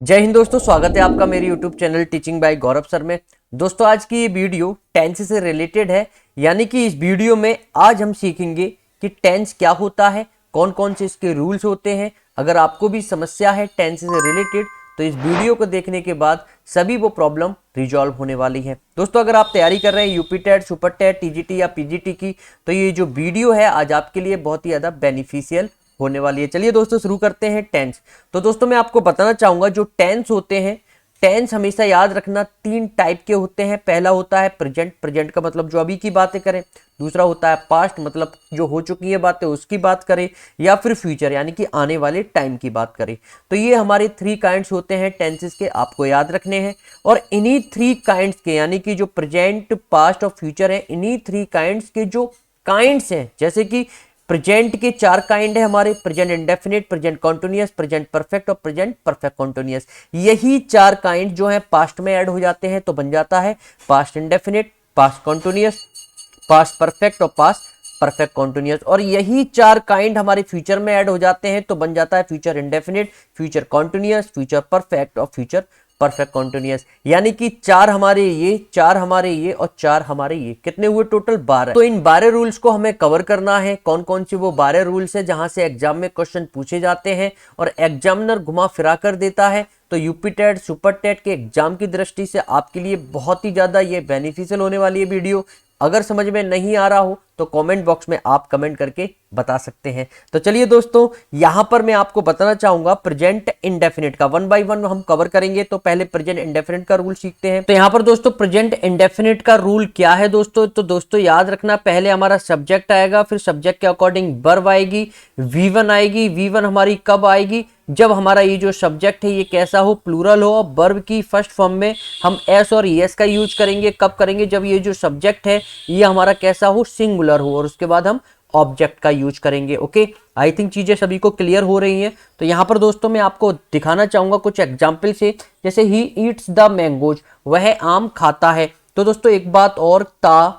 जय हिंद दोस्तों, स्वागत है आपका मेरे YouTube चैनल टीचिंग बाय गौरव सर में। दोस्तों आज की ये वीडियो टेंस से रिलेटेड है, यानी कि इस वीडियो में आज हम सीखेंगे कि टेंस क्या होता है, कौन कौन से इसके रूल्स होते हैं। अगर आपको भी समस्या है टेंस से रिलेटेड तो इस वीडियो को देखने के बाद सभी वो प्रॉब्लम रिजॉल्व होने वाली है। दोस्तों अगर आप तैयारी कर रहे हैं UP TET, super TET, TGT या पीजीटी की, तो ये जो वीडियो है आज आपके लिए बहुत ही ज़्यादा बेनिफिशियल होने वाली है। चलिए दोस्तों शुरू करते हैं टेंस। तो दोस्तों मैं आपको बताना चाहूंगा जो टेंस होते हैं, टेंस हमेशा याद रखना तीन टाइप के होते हैं। पहला होता है प्रेजेंट, प्रेजेंट का मतलब जो अभी की बातें करें। दूसरा होता है पास्ट, मतलब जो हो चुकी है बातें उसकी बात करें। या फिर फ्यूचर यानी कि आने वाले टाइम की बात करें। तो ये हमारे थ्री काइंड्स होते हैं टेंसेस के, आपको याद रखने हैं। और इन्हीं थ्री काइंड्स के यानी कि जो प्रेजेंट, पास्ट और फ्यूचर है, इन्हीं थ्री काइंड्स के जो काइंड्स हैं, जैसे कि प्रेजेंट के चार काइंड है हमारे, present indefinite, present continuous, present perfect और प्रेजेंट परफेक्ट कॉन्टिन्यूअस। यही चार काइंड जो है पास्ट में ऐड हो जाते हैं तो बन जाता है past indefinite, past continuous, past perfect और पास्ट परफेक्ट कॉन्टिन्यूअस। और यही चार काइंड हमारे फ्यूचर में ऐड हो जाते हैं तो बन जाता है future indefinite, future continuous, future perfect और फ्यूचर परफेक्ट कॉन्टिन्यूअस। यानी कि चार हमारे ये, चार हमारे ये और चार हमारे ये, कितने हुए टोटल 12। तो इन 12 रूल्स को हमें कवर करना है। कौन कौन से वो 12 रूल्स है जहां से एग्जाम में क्वेश्चन पूछे जाते हैं और एग्जामिनर घुमा फिरा कर देता है। तो यूपी टेट, सुपर टेट के एग्जाम की दृष्टि से आपके लिए बहुत ही ज्यादा ये बेनिफिशियल होने वाली है वीडियो। अगर समझ में नहीं आ रहा हो तो कमेंट बॉक्स में आप कमेंट करके बता सकते हैं। तो चलिए दोस्तों यहां पर मैं आपको बताना चाहूंगा प्रेजेंट इंडेफिनिट का, वन बाय वन हम कवर करेंगे। तो पहले प्रेजेंट इंडेफिनिट का रूल सीखते हैं। तो यहां पर दोस्तों प्रेजेंट इंडेफिनिट का रूल क्या है दोस्तों, तो दोस्तों याद रखना, पहले हमारा सब्जेक्ट आएगा, फिर सब्जेक्ट के अकॉर्डिंग वर्ब आएगी, V1 आएगी। V1 हमारी कब आएगी, जब हमारा ये जो सब्जेक्ट है ये कैसा हो, प्लूरल हो। और वर्ब की फर्स्ट फॉर्म में हम एस और एस का यूज करेंगे। कब करेंगे, जब ये जो सब्जेक्ट है ये हमारा कैसा हो, सिंगुलर हो। और उसके बाद हम ऑब्जेक्ट का यूज करेंगे। ओके, आई थिंक चीजें सभी को क्लियर हो रही हैं। तो यहां पर दोस्तों मैं आपको दिखाना चाहूंगा कुछ एग्जाम्पल से। जैसे ही ईट्स द मैंगोज, वह आम खाता है। तो दोस्तों एक बात और, ता,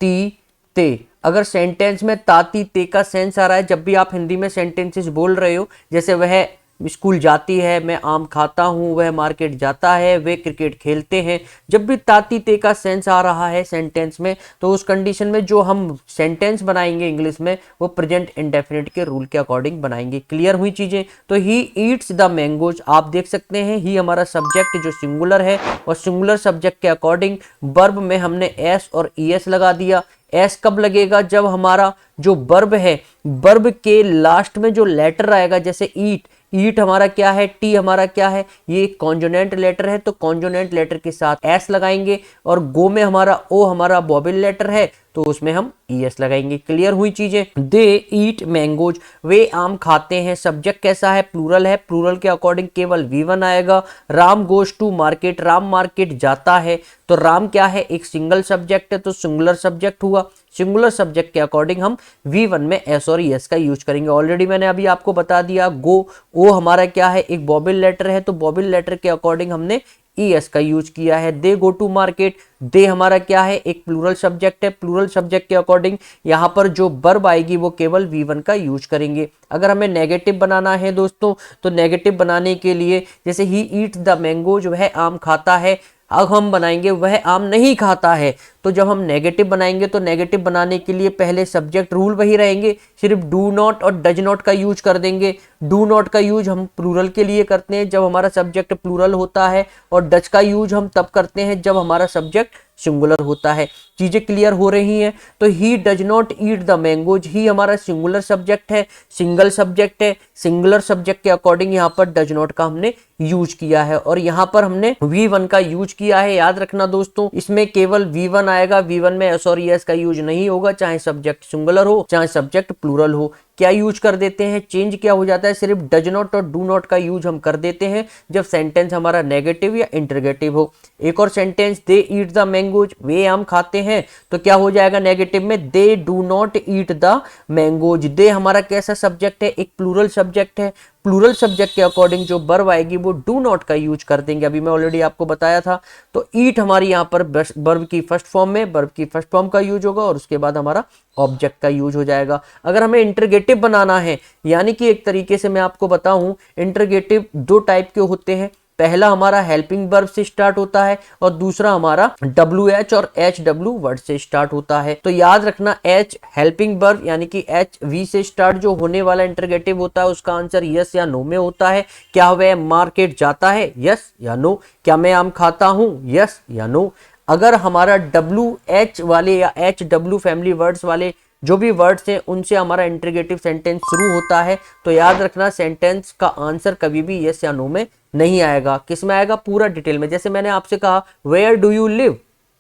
ती, ते, अगर सेंटेंस में ताती ते का सेंस आ रहा है, जब भी आप हिंदी में सेंटेंसेस बोल रहे हो, जैसे वह स्कूल जाती है, मैं आम खाता हूं, वह मार्केट जाता है, वे क्रिकेट खेलते हैं, जब भी ताती ते का सेंस आ रहा है सेंटेंस में, तो उस कंडीशन में जो हम सेंटेंस बनाएंगे इंग्लिश में वो प्रेजेंट इंडेफिनिट के रूल के अकॉर्डिंग बनाएंगे। क्लियर हुई चीजें। तो ही ईट्स द मैंगोज, आप देख सकते हैं ही हमारा सब्जेक्ट जो सिंगुलर है, और सिंगुलर सब्जेक्ट के अकॉर्डिंग वर्ब में हमने एस और ईएस लगा दिया। एस कब लगेगा, जब हमारा जो वर्ब है, वर्ब के लास्ट में जो लेटर आएगा, जैसे ईट, ईट हमारा क्या है, टी हमारा क्या है, ये कॉन्जोनेंट लेटर है, तो कॉन्जोनेंट लेटर के साथ एस लगाएंगे। और गो में हमारा ओ हमारा वोवेल लेटर है, तो उसमें हम ईएस लगाएंगे। क्लियर हुई चीजें। दे ईट मैंगोज, वे आम खाते हैं। सब्जेक्ट कैसा है, प्लूरल है, प्लूरल के अकॉर्डिंग केवल V1 आएगा। Ram goes to market, Ram market जाता है। तो राम क्या है, एक सिंगल सब्जेक्ट है, तो सिंगुलर सब्जेक्ट हुआ। सिंगुलर सब्जेक्ट के अकॉर्डिंग हम V1 में एस और एस का यूज करेंगे। ऑलरेडी मैंने अभी आपको बता दिया। गो, ओ हमारा क्या है, एक वोवेल लेटर है, तो वोवेल लेटर के अकॉर्डिंग हमने ईएस का यूज किया है। दे गो टू मार्केट, दे हमारा क्या है, एक प्लूरल सब्जेक्ट है, प्लूरल सब्जेक्ट के अकॉर्डिंग यहां पर जो वर्ब आएगी वो केवल V1 का यूज करेंगे। अगर हमें नेगेटिव बनाना है दोस्तों, तो नेगेटिव बनाने के लिए जैसे ही ईट द मैंगो, जो है आम खाता है, अब हम बनाएंगे वह आम नहीं खाता है। तो जब हम नेगेटिव बनाएंगे तो नेगेटिव बनाने के लिए पहले सब्जेक्ट रूल वही रहेंगे, सिर्फ डू नॉट और डज नॉट का यूज कर देंगे। डू नॉट का यूज हम प्लूरल के लिए करते हैं जब हमारा सब्जेक्ट प्लूरल होता है, और डज का यूज हम तब करते हैं जब हमारा सब्जेक्ट सिंगुलर होता है। चीजें क्लियर हो रही हैं। तो he does not eat the mangoes, he हमारा सिंगुलर सब्जेक्ट है, सिंगल सब्जेक्ट है, सिंगुलर सब्जेक्ट के अकॉर्डिंग यहाँ पर डज नॉट का हमने यूज किया है। और यहाँ पर हमने V1 का यूज किया है। याद रखना दोस्तों, इसमें केवल V1 आएगा। V1 में एस और एस का यूज नहीं होगा, चाहे सब्जेक्ट सिंगुलर हो चाहे सब्जेक्ट प्लूरल हो। क्या यूज कर देते हैं, चेंज क्या हो जाता है, सिर्फ डज नॉट और डू नॉट का यूज हम कर देते हैं जब सेंटेंस हमारा नेगेटिव या इंटरगेटिव हो। एक और sentence, they eat the mangoes, वे आम खाते हैं, तो क्या हो जाएगा नेगेटिव में, they do not eat the mangoes. They हमारा कैसा सब्जेक्ट है, एक प्लूरल सब्जेक्ट है, प्लूरल सब्जेक्ट के अकॉर्डिंग जो वर्ब आएगी वो डू नॉट का यूज कर देंगे। अभी मैं ऑलरेडी आपको बताया था। तो ईट हमारी यहाँ पर वर्ब की फर्स्ट फॉर्म में, वर्ब की फर्स्ट फॉर्म का यूज होगा और उसके बाद हमारा ऑब्जेक्ट का यूज हो जाएगा। अगर हमें इंटरगेटिव बनाना है, यानी कि एक तरीके से मैं आपको बताऊं, इंटरगेटिव दो टाइप के होते हैं। पहला हमारा हेल्पिंग वर्ब से स्टार्ट होता है और दूसरा हमारा WH और HW वर्ड से स्टार्ट होता है। तो याद रखना H हेल्पिंग वर्ब यानी कि HV से स्टार्ट जो होने वाला इंटरगेटिव होता है उसका आंसर यस या नो में होता है। क्या वह मार्केट जाता है, यस या नो। क्या मैं आम खाता हूं, यस या नो। अगर हमारा WH वाले या HW फैमिली वर्ड्स वाले जो भी वर्ड्स हैं उनसे हमारा इंटरगेटिव सेंटेंस शुरू होता है तो याद रखना सेंटेंस का आंसर कभी भी यस या नो में नहीं आएगा। किस में आएगा, पूरा डिटेल में। जैसे मैंने आपसे कहा वेयर डू यू लिव,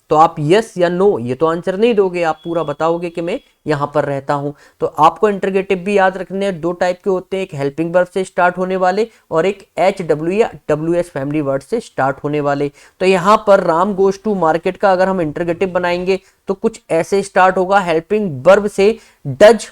तो आप यस या नो ये तो आंसर नहीं दोगे, आप पूरा बताओगे कि मैं यहां पर रहता हूं। तो आपको इंटरगेटिव भी याद रखने हैं, दो टाइप के होते हैं, एक हेल्पिंग वर्ब से स्टार्ट होने वाले और एक HW या WH फैमिली वर्ड से स्टार्ट होने वाले। तो यहां पर राम गोज टू मार्केट का अगर हम इंटरगेटिव बनाएंगे तो कुछ ऐसे स्टार्ट होगा, हेल्पिंग वर्ब से डज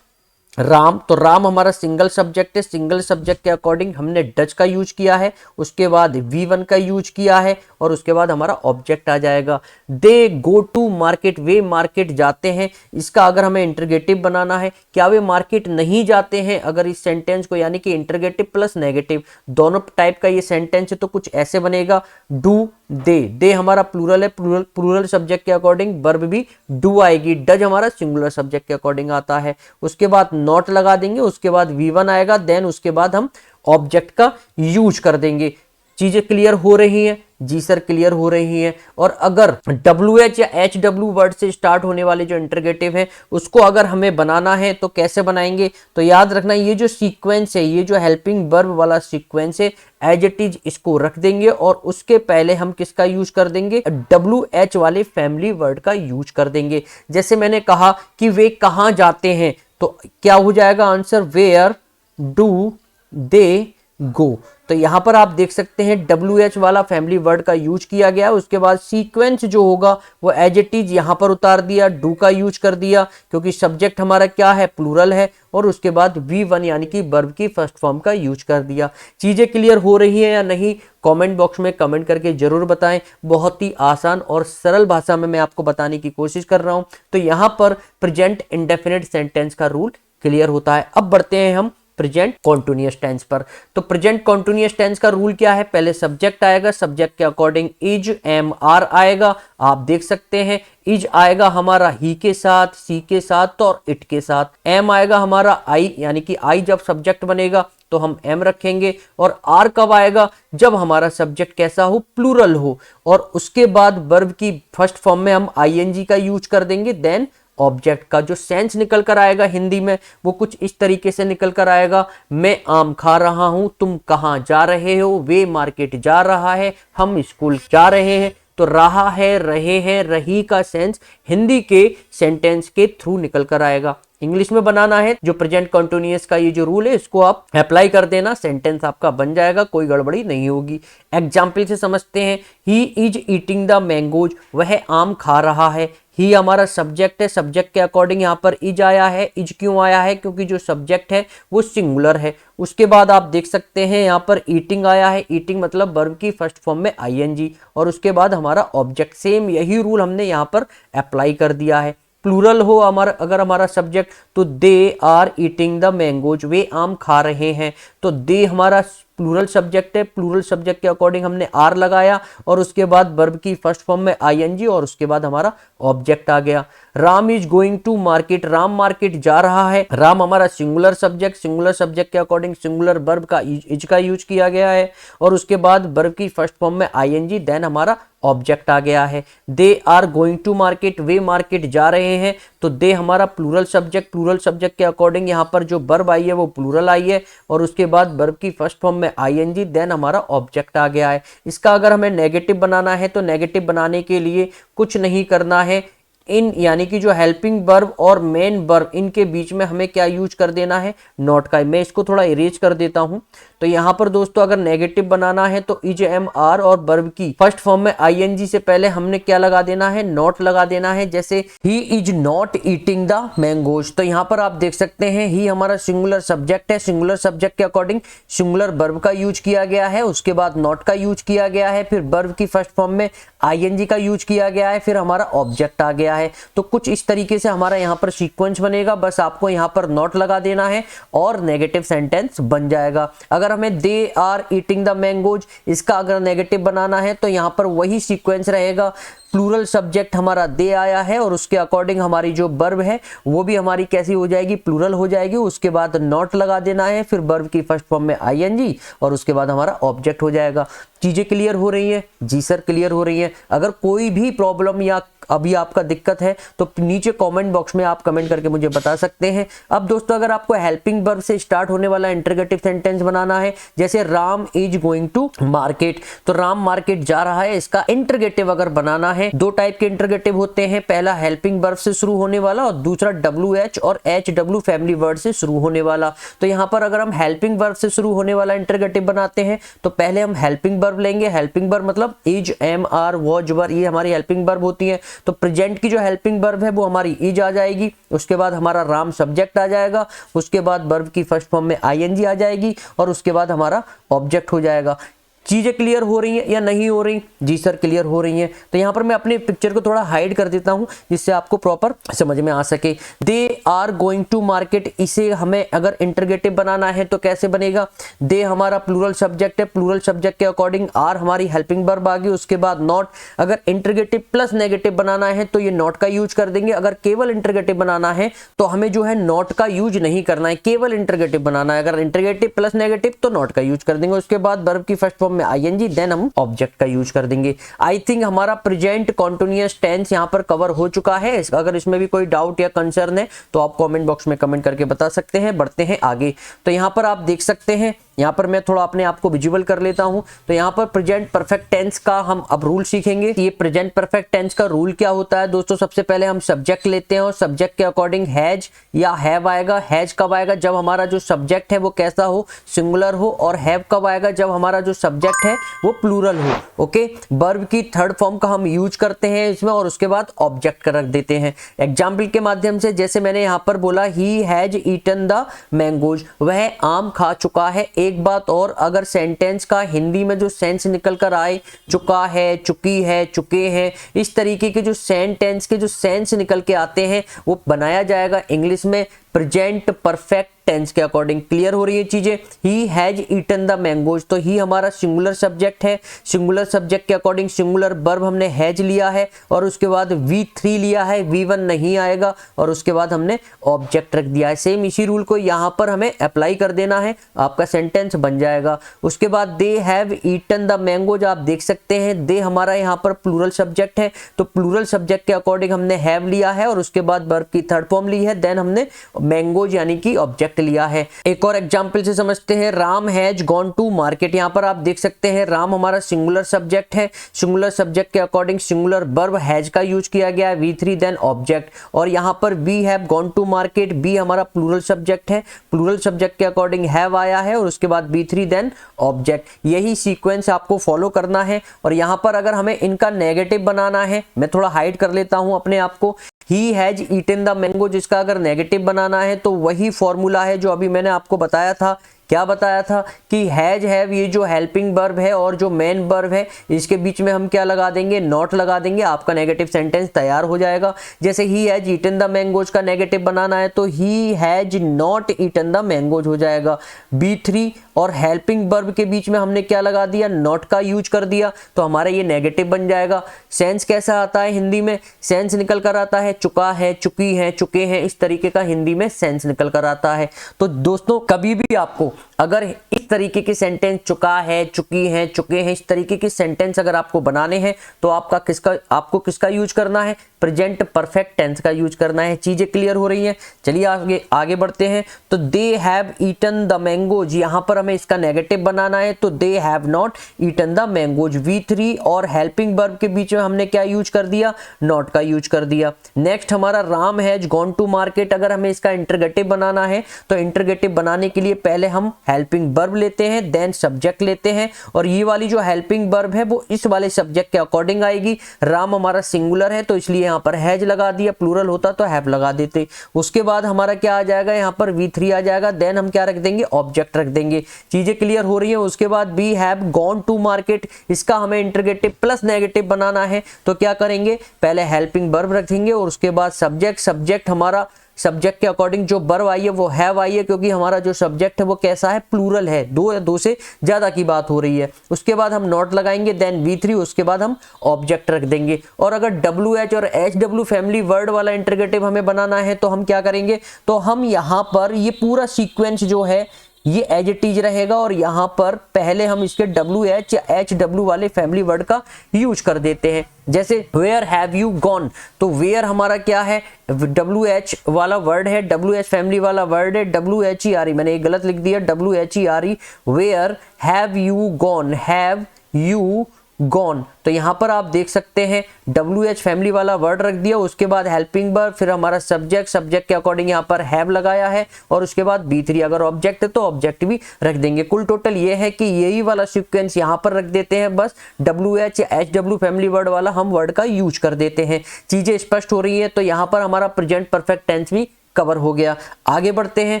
राम। तो राम हमारा सिंगल सब्जेक्ट है, सिंगल सब्जेक्ट के अकॉर्डिंग हमने डज का यूज किया है, उसके बाद V1 का यूज किया है और उसके बाद हमारा ऑब्जेक्ट आ जाएगा। दे गो टू मार्केट, वे मार्केट जाते हैं। इसका अगर हमें इंटरगेटिव बनाना है, क्या वे मार्केट नहीं जाते हैं, अगर इस सेंटेंस को यानी कि इंटरगेटिव प्लस नेगेटिव दोनों टाइप का ये सेंटेंस है तो कुछ ऐसे बनेगा, डू दे हमारा प्लूरल है, प्लूरल सब्जेक्ट के अकॉर्डिंग वर्ब भी डू आएगी। डज हमारा सिंगुलर सब्जेक्ट के अकॉर्डिंग आता है। उसके बाद नॉट लगा देंगे, उसके बाद V1 आएगा, देन उसके बाद हम ऑब्जेक्ट का यूज कर देंगे। चीजें क्लियर हो रही हैं? जी सर क्लियर हो रही हैं। और अगर WH या HW वर्ड से स्टार्ट होने वाले जो इंटरगेटिव है उसको अगर हमें बनाना है तो कैसे बनाएंगे, तो याद रखना ये जो सीक्वेंस है, ये जो हेल्पिंग वर्ब वाला सीक्वेंस है, एज इट इज इसको रख देंगे और उसके पहले हम किसका यूज कर देंगे, WH वाले फैमिली वर्ड का यूज कर देंगे। जैसे मैंने कहा कि वे कहां जाते हैं, तो क्या हो जाएगा आंसर, वेयर डू दे गो। तो यहां पर आप देख सकते हैं WH वाला फैमिली वर्ड का यूज किया गया, उसके बाद सीक्वेंस जो होगा वो एज इट इज यहां पर उतार दिया, डू का यूज कर दिया क्योंकि सब्जेक्ट हमारा क्या है, प्लूरल है, और उसके बाद V1 यानी कि वर्ब की फर्स्ट फॉर्म का यूज कर दिया। चीजें क्लियर हो रही है या नहीं, कमेंट बॉक्स में कमेंट करके जरूर बताएं। बहुत ही आसान और सरल भाषा में मैं आपको बताने की कोशिश कर रहा हूं। तो यहां पर प्रेजेंट इंडेफिनिट सेंटेंस का रूल क्लियर होता है। अब बढ़ते हैं हम प्रेजेंट कॉन्टिन्यूअस टेंस पर। तो प्रेजेंट कॉन्टिन्यूअस टेंस का रूल क्या है, पहले सब्जेक्ट आएगा, सब्जेक्ट के अकॉर्डिंग इज एम आर आएगा, आप देख सकते हैं इज आएगा हमारा ही के साथ, सी के साथ और इट के साथ, एम आएगा हमारा आई, यानी कि आई जब सब्जेक्ट बनेगा तो हम एम रखेंगे, और आर कब आएगा, जब हमारा सब्जेक्ट कैसा हो, प्लूरल हो, और उसके बाद वर्ब की फर्स्ट फॉर्म में हम आईएनजी का यूज कर देंगे, देन ऑब्जेक्ट का जो सेंस निकल कर आएगा हिंदी में वो कुछ इस तरीके से निकल कर आएगा, मैं आम खा रहा हूं, तुम कहां जा रहे हो, वे मार्केट जा रहा है, हम स्कूल जा रहे हैं। तो रहा है, रहे हैं, रही का सेंस हिंदी के सेंटेंस के थ्रू निकल कर आएगा। इंग्लिश में बनाना है जो प्रेजेंट कंटिन्यूअस का ये जो रूल है इसको आप अप्लाई कर देना, सेंटेंस आपका बन जाएगा, कोई गड़बड़ी नहीं होगी। एग्जाम्पल से समझते हैं, he is eating the mangoes, वह आम खा रहा है। ही हमारा सब्जेक्ट है, सब्जेक्ट के अकॉर्डिंग यहाँ पर इज आया है। इज क्यों आया है, क्योंकि जो सब्जेक्ट है वो सिंगुलर है। उसके बाद आप देख सकते हैं यहाँ पर ईटिंग आया है, ईटिंग मतलब वर्ब की फर्स्ट फॉर्म में आईएनजी, और उसके बाद हमारा ऑब्जेक्ट। सेम यही रूल हमने यहाँ पर अप्लाई कर दिया है। प्लूरल हो हमारा, अगर हमारा सब्जेक्ट, तो they are eating the mangoes, वे आम खा रहे हैं। तो दे हमारा प्लूरल सब्जेक्ट है, प्लूरल सब्जेक्ट के अकॉर्डिंग हमने आर लगाया और उसके बाद वर्ब की फर्स्ट फॉर्म में आईएनजी और उसके बाद हमारा ऑब्जेक्ट आ गया। Ram is going to market, Ram market जा रहा है। राम हमारा सिंगुलर सब्जेक्ट, सिंगुलर सब्जेक्ट के अकॉर्डिंग सिंगुलर वर्ब का इज का यूज किया गया है और उसके बाद वर्ब की फर्स्ट फॉर्म में आईएनजी, देन हमारा ऑब्जेक्ट आ गया है। They are going to market, वे मार्केट जा रहे हैं। तो दे हमारा प्लूरल सब्जेक्ट, प्लूरल सब्जेक्ट के अकॉर्डिंग यहाँ पर जो वर्ब आई है वो प्लूरल आई है और उसके बाद वर्ब की फर्स्ट फॉर्म में आईएनजी, देन हमारा ऑब्जेक्ट आ गया है। इसका अगर हमें नेगेटिव बनाना है तो नेगेटिव बनाने के लिए कुछ नहीं करना है, इन यानी कि जो हेल्पिंग वर्ब और मेन वर्ब इनके बीच में हमें क्या यूज कर देना है, नॉट का। मैं इसको थोड़ा इरेज कर देता हूं। तो यहां पर दोस्तों अगर नेगेटिव बनाना है तो इज एम आर और वर्ब की फर्स्ट फॉर्म में आईएनजी से पहले हमने क्या लगा देना है, नॉट लगा देना है। जैसे he is not eating the mangoes, तो यहां पर आप देख सकते हैं ही हमारा सिंगुलर सब्जेक्ट है, सिंगुलर सब्जेक्ट के अकॉर्डिंग सिंगुलर वर्ब का यूज किया गया है, उसके बाद नॉट का यूज किया गया है, फिर वर्ब की फर्स्ट फॉर्म में आईएनजी का यूज किया गया है, फिर हमारा ऑब्जेक्ट आ गया है। तो कुछ इस तरीके से हमारा यहाँ पर सीक्वेंस बनेगा, बस आपको यहाँ पर नॉट लगा देना है और नेगेटिव सेंटेंस बन जाएगा। अगर अगर हमें they are eating the mangoes, इसका अगर नेगेटिव बनाना है तो यहाँ पर वही सीक्वेंस रहेगा। प्लूरल सब्जेक्ट हमारा दे आया है और उसके अकॉर्डिंग हमारी जो वर्ब है वो भी हमारी कैसी हो जाएगी, प्लूरल हो जाएगी। उसके बाद नॉट लगा देना है, फिर वर्ब की फर्स्ट फॉर्म में आईएनजी और उसके बाद हमारा ऑब्जेक्ट हो जाएगा। चीजें क्लियर हो रही हैं? जी सर क्लियर हो रही हैं। अगर कोई भी प्रॉब्लम या अभी आपका दिक्कत है तो नीचे कमेंट बॉक्स में आप कमेंट करके मुझे बता सकते हैं। अब दोस्तों अगर आपको हेल्पिंग वर्ब से स्टार्ट होने वाला इंटरोगेटिव सेंटेंस बनाना है, जैसे Ram is going to market, तो राम मार्केट जा रहा है, इसका इंटरोगेटिव अगर बनाना है, दो टाइप के इंटरोगेटिव होते हैं, पहला हेल्पिंग वर्ब से शुरू होने वाला और दूसरा WH और HW फैमिली वर्ड से शुरू होने वाला। तो यहाँ पर अगर हम हेल्पिंग वर्ब से शुरू होने वाला इंटरोगेटिव बनाते हैं तो पहले हम हेल्पिंग वर्ब लेंगे। हेल्पिंग वर्ब मतलब इज, एम, आर, वॉज, वर, ये हमारी हेल्पिंग वर्ब होती है। तो प्रेजेंट की जो हेल्पिंग वर्ब है वो हमारी इज आ जाएगी, उसके बाद हमारा राम सब्जेक्ट आ जाएगा, उसके बाद वर्ब की फर्स्ट फॉर्म में आईएनजी आ जाएगी और उसके बाद हमारा ऑब्जेक्ट हो जाएगा। चीजें क्लियर हो रही हैं या नहीं हो रही? जी सर क्लियर हो रही हैं। तो यहाँ पर मैं अपने पिक्चर को थोड़ा हाइड कर देता हूँ जिससे आपको प्रॉपर समझ में आ सके। They are going to market, इसे हमें अगर इंटरोगेटिव बनाना है तो कैसे बनेगा? दे हमारा प्लूरल सब्जेक्ट है, प्लूरल सब्जेक्ट के अकॉर्डिंग आर हमारी हेल्पिंग वर्ब आ गई, उसके बाद नॉट। अगर इंटरोगेटिव प्लस नेगेटिव बनाना है तो ये नॉट का यूज कर देंगे। अगर केवल इंटरोगेटिव बनाना है तो हमें जो है नॉट का यूज नहीं करना है, केवल इंटरोगेटिव बनाना है। अगर इंटरोगेटिव प्लस नेगेटिव तो नॉट का यूज कर देंगे। उसके बाद वर्ब की फर्स्ट फॉर्म में आईएनजी, देन हम ऑब्जेक्ट का यूज कर देंगे। आई थिंक हमारा प्रेजेंट कॉन्टिन्यूअस टेंस यहां पर कवर हो चुका है। अगर इसमें भी कोई डाउट या कंसर्न है तो आप कमेंट बॉक्स में कमेंट करके बता सकते हैं। बढ़ते हैं आगे। तो यहां पर आप देख सकते हैं, यहाँ पर मैं थोड़ा अपने आप को विजुअल कर लेता हूं। तो यहाँ पर प्रेजेंट परफेक्ट टेंस का हम अब रूल सीखेंगे। ये प्रेजेंट परफेक्ट टेंस का रूल क्या होता है दोस्तों? सबसे पहले हम सब्जेक्ट लेते हैं और सब्जेक्ट के अकॉर्डिंग हैज या हैव आएगा। हैज कब आएगा? जब हमारा जो सब्जेक्ट है वो कैसा हो, सिंगुलर हो। और हैव कब आएगा? जब हमारा जो सब्जेक्ट है वो प्लूरल हो। ओके, वर्ब की थर्ड फॉर्म का हम यूज करते हैं इसमें और उसके बाद ऑब्जेक्ट का रख देते हैं। एग्जाम्पल के माध्यम से, जैसे मैंने यहाँ पर बोला he has eaten the mangoes, वह आम खा चुका है। एक बात और, अगर सेंटेंस का हिंदी में जो सेंस निकल कर आए, चुका है, चुकी है, चुके हैं, इस तरीके के जो सेंटेंस के जो सेंस निकल के आते हैं वो बनाया जाएगा इंग्लिश में प्रेजेंट परफेक्ट टेंस के अकॉर्डिंग। क्लियर हो रही है चीजें? He has eaten the mangoes, तो ही हमारा सिंगुलर सब्जेक्ट है। सिंगुलर सब्जेक्ट के अकॉर्डिंग सिंगुलर वर्ब हमने हैज लिया है और उसके बाद V3 लिया है, V1 नहीं आएगा और उसके बाद हमने ऑब्जेक्ट रख दिया है। सेम इसी रूल को यहाँ पर हमें अप्लाई कर देना है, आपका सेंटेंस बन जाएगा। उसके बाद they have eaten the mangoes, आप देख सकते हैं दे हमारा यहाँ पर प्लूरल सब्जेक्ट है, तो प्लूरल सब्जेक्ट के अकॉर्डिंग हमने हैव लिया है और उसके बाद वर्ब की थर्ड फॉर्म ली है, देन हमने मैंगोज यानी कि ऑब्जेक्ट लिया है। एक और एग्जांपल से समझते हैं, Ram has gone to market. यहां पर आप देख सकते हैं राम हमारा सिंगुलर सब्जेक्ट है, सिंगुलर सब्जेक्ट के अकॉर्डिंग सिंगुलर वर्ब हैज का यूज किया गया है, V3 देन ऑब्जेक्ट। और यहां पर we have gone to market, we हमारा प्लूरल सब्जेक्ट है, प्लूरल सब्जेक्ट के अकॉर्डिंग हैव आया है और उसके बाद V3 देन ऑब्जेक्ट। यही सीक्वेंस आपको फॉलो करना है। और यहां पर अगर हमें इनका नेगेटिव बनाना है, मैं थोड़ा हाइड कर लेता हूं अपने आप को। He has eaten the mango, जिसका अगर नेगेटिव बनाना है तो वही फॉर्मूला है जो अभी मैंने आपको बताया था। क्या बताया था कि हैज हैव, ये जो हेल्पिंग वर्ब है और जो मेन वर्ब है इसके बीच में हम क्या लगा देंगे, नॉट लगा देंगे, आपका नेगेटिव सेंटेंस तैयार हो जाएगा। जैसे he has eaten the mangoes का नेगेटिव बनाना है तो he has not eaten the mangoes हो जाएगा। B3 और हेल्पिंग वर्ब के बीच में हमने क्या लगा दिया, नॉट का यूज कर दिया, तो हमारा ये नेगेटिव बन जाएगा। सेंस कैसा आता है हिंदी में? सेंस निकल कर आता है चुका है, चुकी है, चुके हैं, इस तरीके का हिंदी में सेंस निकल कर आता है। तो दोस्तों कभी भी आपको अगर इस तरीके के सेंटेंस चुका है, चुकी है, चुके हैं, इस तरीके के सेंटेंस अगर आपको बनाने हैं तो आपको किसका यूज करना है, प्रेजेंट परफेक्ट टेंस का यूज करना है। चीजें क्लियर हो रही हैं? चलिए आगे बढ़ते हैं। तो they have eaten the mangoes, यहां पर हमें इसका नेगेटिव बनाना है तो they have not eaten the mangoes. V3 और हेल्पिंग वर्ब के बीच में हमने क्या यूज कर दिया, नॉट का यूज कर दिया। नेक्स्ट हमारा Ram has gone to market, अगर हमें इसका इंटरगेटिव बनाना है तो इंटरगेटिव बनाने के लिए पहले हम हेल्पिंग वर्ब लेते हैं, देन सब्जेक्ट लेते हैं और ये वाली जो हेल्पिंग वर्ब है वो इस वाले सब्जेक्ट के अकॉर्डिंग आएगी। राम हमारा सिंगुलर है तो इसलिए यहाँ पर हैज लगा दिया, प्लूरल होता तो हैव लगा देते। उसके बाद हमारा क्या आ जाएगा, यहाँ पर V3 आ जाएगा, देन हम क्या रख देंगे, ऑब्जेक्ट रख देंगे। चीजें क्लियर हो रही है? उसके बाद we have gone to market, इसका हमें इंटरगेटिव प्लस नेगेटिव बनाना है तो क्या करेंगे, पहले हेल्पिंग वर्ब रखेंगे और उसके बाद सब्जेक्ट हमारा सब्जेक्ट के अकॉर्डिंग जो वर्ब आई है वो हैव आई है, क्योंकि हमारा जो सब्जेक्ट है वो कैसा है, प्लूरल है, दो या दो से ज्यादा की बात हो रही है। उसके बाद हम नॉट लगाएंगे, देन V3, उसके बाद हम ऑब्जेक्ट रख देंगे। और अगर WH और HW फैमिली वर्ड वाला इंटरोगेटिव हमें बनाना है तो हम क्या करेंगे, तो हम यहाँ पर ये पूरा सीक्वेंस जो है ये एज इट इज रहेगा, और यहां पर पहले हम इसके WH या HW वाले फैमिली वर्ड का यूज कर देते हैं। जैसे वेयर हैव यू गॉन, तो वेयर हमारा क्या है, WH वाला वर्ड है, WH फैमिली वाला वर्ड है, WHERE, मैंने एक गलत लिख दिया, WHERE, where have you gone, have you gone. तो यहां पर आप देख सकते हैं WH फैमिली वाला वर्ड रख दिया, उसके बाद हेल्पिंग वर्ब, फिर हमारा सब्जेक्ट, सब्जेक्ट के अकॉर्डिंग यहां पर हैव लगाया है, और उसके बाद B3, अगर ऑब्जेक्ट है तो ऑब्जेक्ट भी रख देंगे। कुल टोटल ये है कि यही वाला सीक्वेंस यहां पर रख देते हैं, बस WH या HW फैमिली वर्ड वाला हम वर्ड का यूज कर देते हैं। चीजें स्पष्ट हो रही है, तो यहां पर हमारा प्रेजेंट परफेक्ट टेंस भी कवर हो गया। आगे बढ़ते हैं,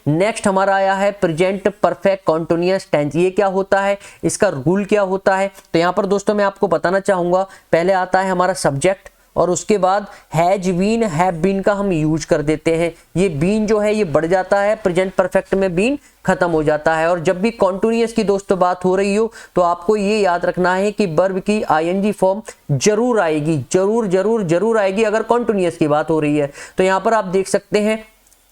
नेक्स्ट हमारा आया है प्रेजेंट परफेक्ट कॉन्टिन्यूअस टेंस। ये क्या होता है, इसका रूल क्या होता है, तो यहां पर दोस्तों मैं आपको बताना चाहूंगा, पहले आता है हमारा सब्जेक्ट, और उसके बाद हैज बीन, हैव बीन का हम यूज कर देते हैं। ये बीन जो है ये बढ़ जाता है, प्रेजेंट परफेक्ट में बीन खत्म हो जाता है। और जब भी कॉन्टिन्यूअस की दोस्तों बात हो रही हो तो आपको ये याद रखना है कि वर्ब की ING फॉर्म जरूर आएगी, जरूर जरूर जरूर आएगी अगर कॉन्टिन्यूअस की बात हो रही है। तो यहां पर आप देख सकते हैं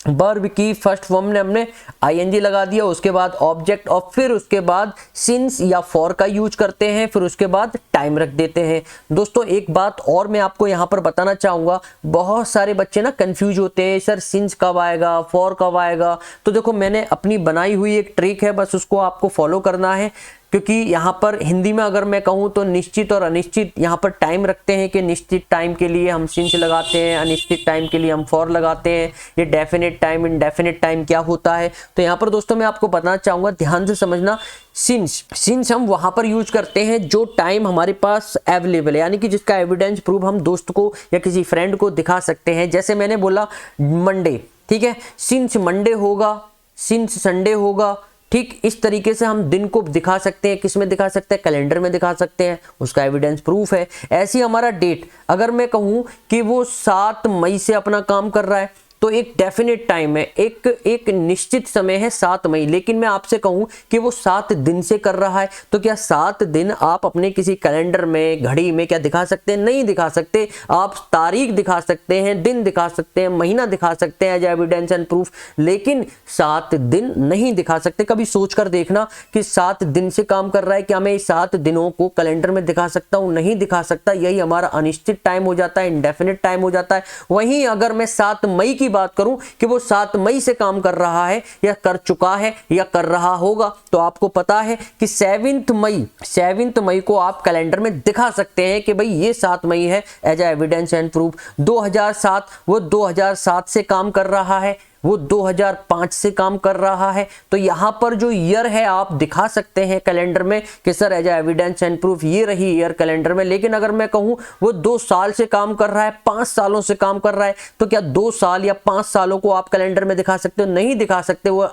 वर्ब की फर्स्ट फॉर्म में हमने ING लगा दिया, उसके बाद ऑब्जेक्ट, और फिर उसके बाद सिंस या फॉर का यूज करते हैं, फिर उसके बाद टाइम रख देते हैं। दोस्तों एक बात और मैं आपको यहां पर बताना चाहूंगा, बहुत सारे बच्चे ना कंफ्यूज होते हैं, सर सिंस कब आएगा, फॉर कब आएगा। तो देखो मैंने अपनी बनाई हुई एक ट्रिक है, बस उसको आपको फॉलो करना है, क्योंकि यहाँ पर हिंदी में अगर मैं कहूँ तो निश्चित और अनिश्चित यहाँ पर टाइम रखते हैं कि निश्चित टाइम के लिए हम सिंस लगाते हैं, अनिश्चित टाइम के लिए हम फॉर लगाते हैं। ये डेफिनेट टाइम, इनडेफिनेट टाइम क्या होता है, तो यहाँ पर दोस्तों मैं आपको बताना चाहूंगा, ध्यान से समझना। सिंस हम वहां पर यूज करते हैं जो टाइम हमारे पास अवेलेबल है, यानी कि जिसका एविडेंस प्रूफ हम दोस्त को या किसी फ्रेंड को दिखा सकते हैं। जैसे मैंने बोला मंडे, ठीक है, सिंस मंडे होगा, सिंस संडे होगा, ठीक इस तरीके से हम दिन को दिखा सकते हैं। किस में दिखा सकते हैं, कैलेंडर में दिखा सकते हैं, उसका एविडेंस प्रूफ है। ऐसी हमारा डेट, अगर मैं कहूं कि वो 7 मई से अपना काम कर रहा है तो एक डेफिनेट टाइम है, एक निश्चित समय है 7 मई, लेकिन मैं आपसे कहूं कि वो 7 दिन से कर रहा है, तो क्या 7 दिन आप अपने किसी कैलेंडर में, घड़ी में क्या दिखा सकते हैं, नहीं दिखा सकते। आप तारीख दिखा सकते हैं, दिन दिखा सकते हैं, महीना दिखा सकते हैं एज एविडेंस एंड प्रूफ, लेकिन 7 दिन नहीं दिखा सकते। कभी सोचकर देखना कि 7 दिन से काम कर रहा है, क्या मैं इस 7 दिनों को कैलेंडर में दिखा सकता हूं, नहीं दिखा सकता। यही हमारा अनिश्चित टाइम हो जाता है, इंडेफिनिट टाइम हो जाता है। वहीं अगर मैं 7 मई की बात करूं कि वो 7 मई से काम कर रहा है या कर चुका है या कर रहा होगा, तो आपको पता है कि 7 मई को आप कैलेंडर में दिखा सकते हैं कि भाई ये 7 मई है एज एविडेंस एंड प्रूफ। 2007 वो 2007 से काम कर रहा है, वो 2005 से काम कर रहा है, तो यहां पर जो ईयर है आप दिखा सकते हैं कैलेंडर में कि sir as evidence and proof ये रही ईयर कैलेंडर में। लेकिन अगर मैं कहूं वो 2 साल से काम कर रहा है, 5 सालों से काम कर रहा है, तो क्या 2 साल या 5 सालों को आप कैलेंडर में दिखा सकते हो, नहीं दिखा सकते। वो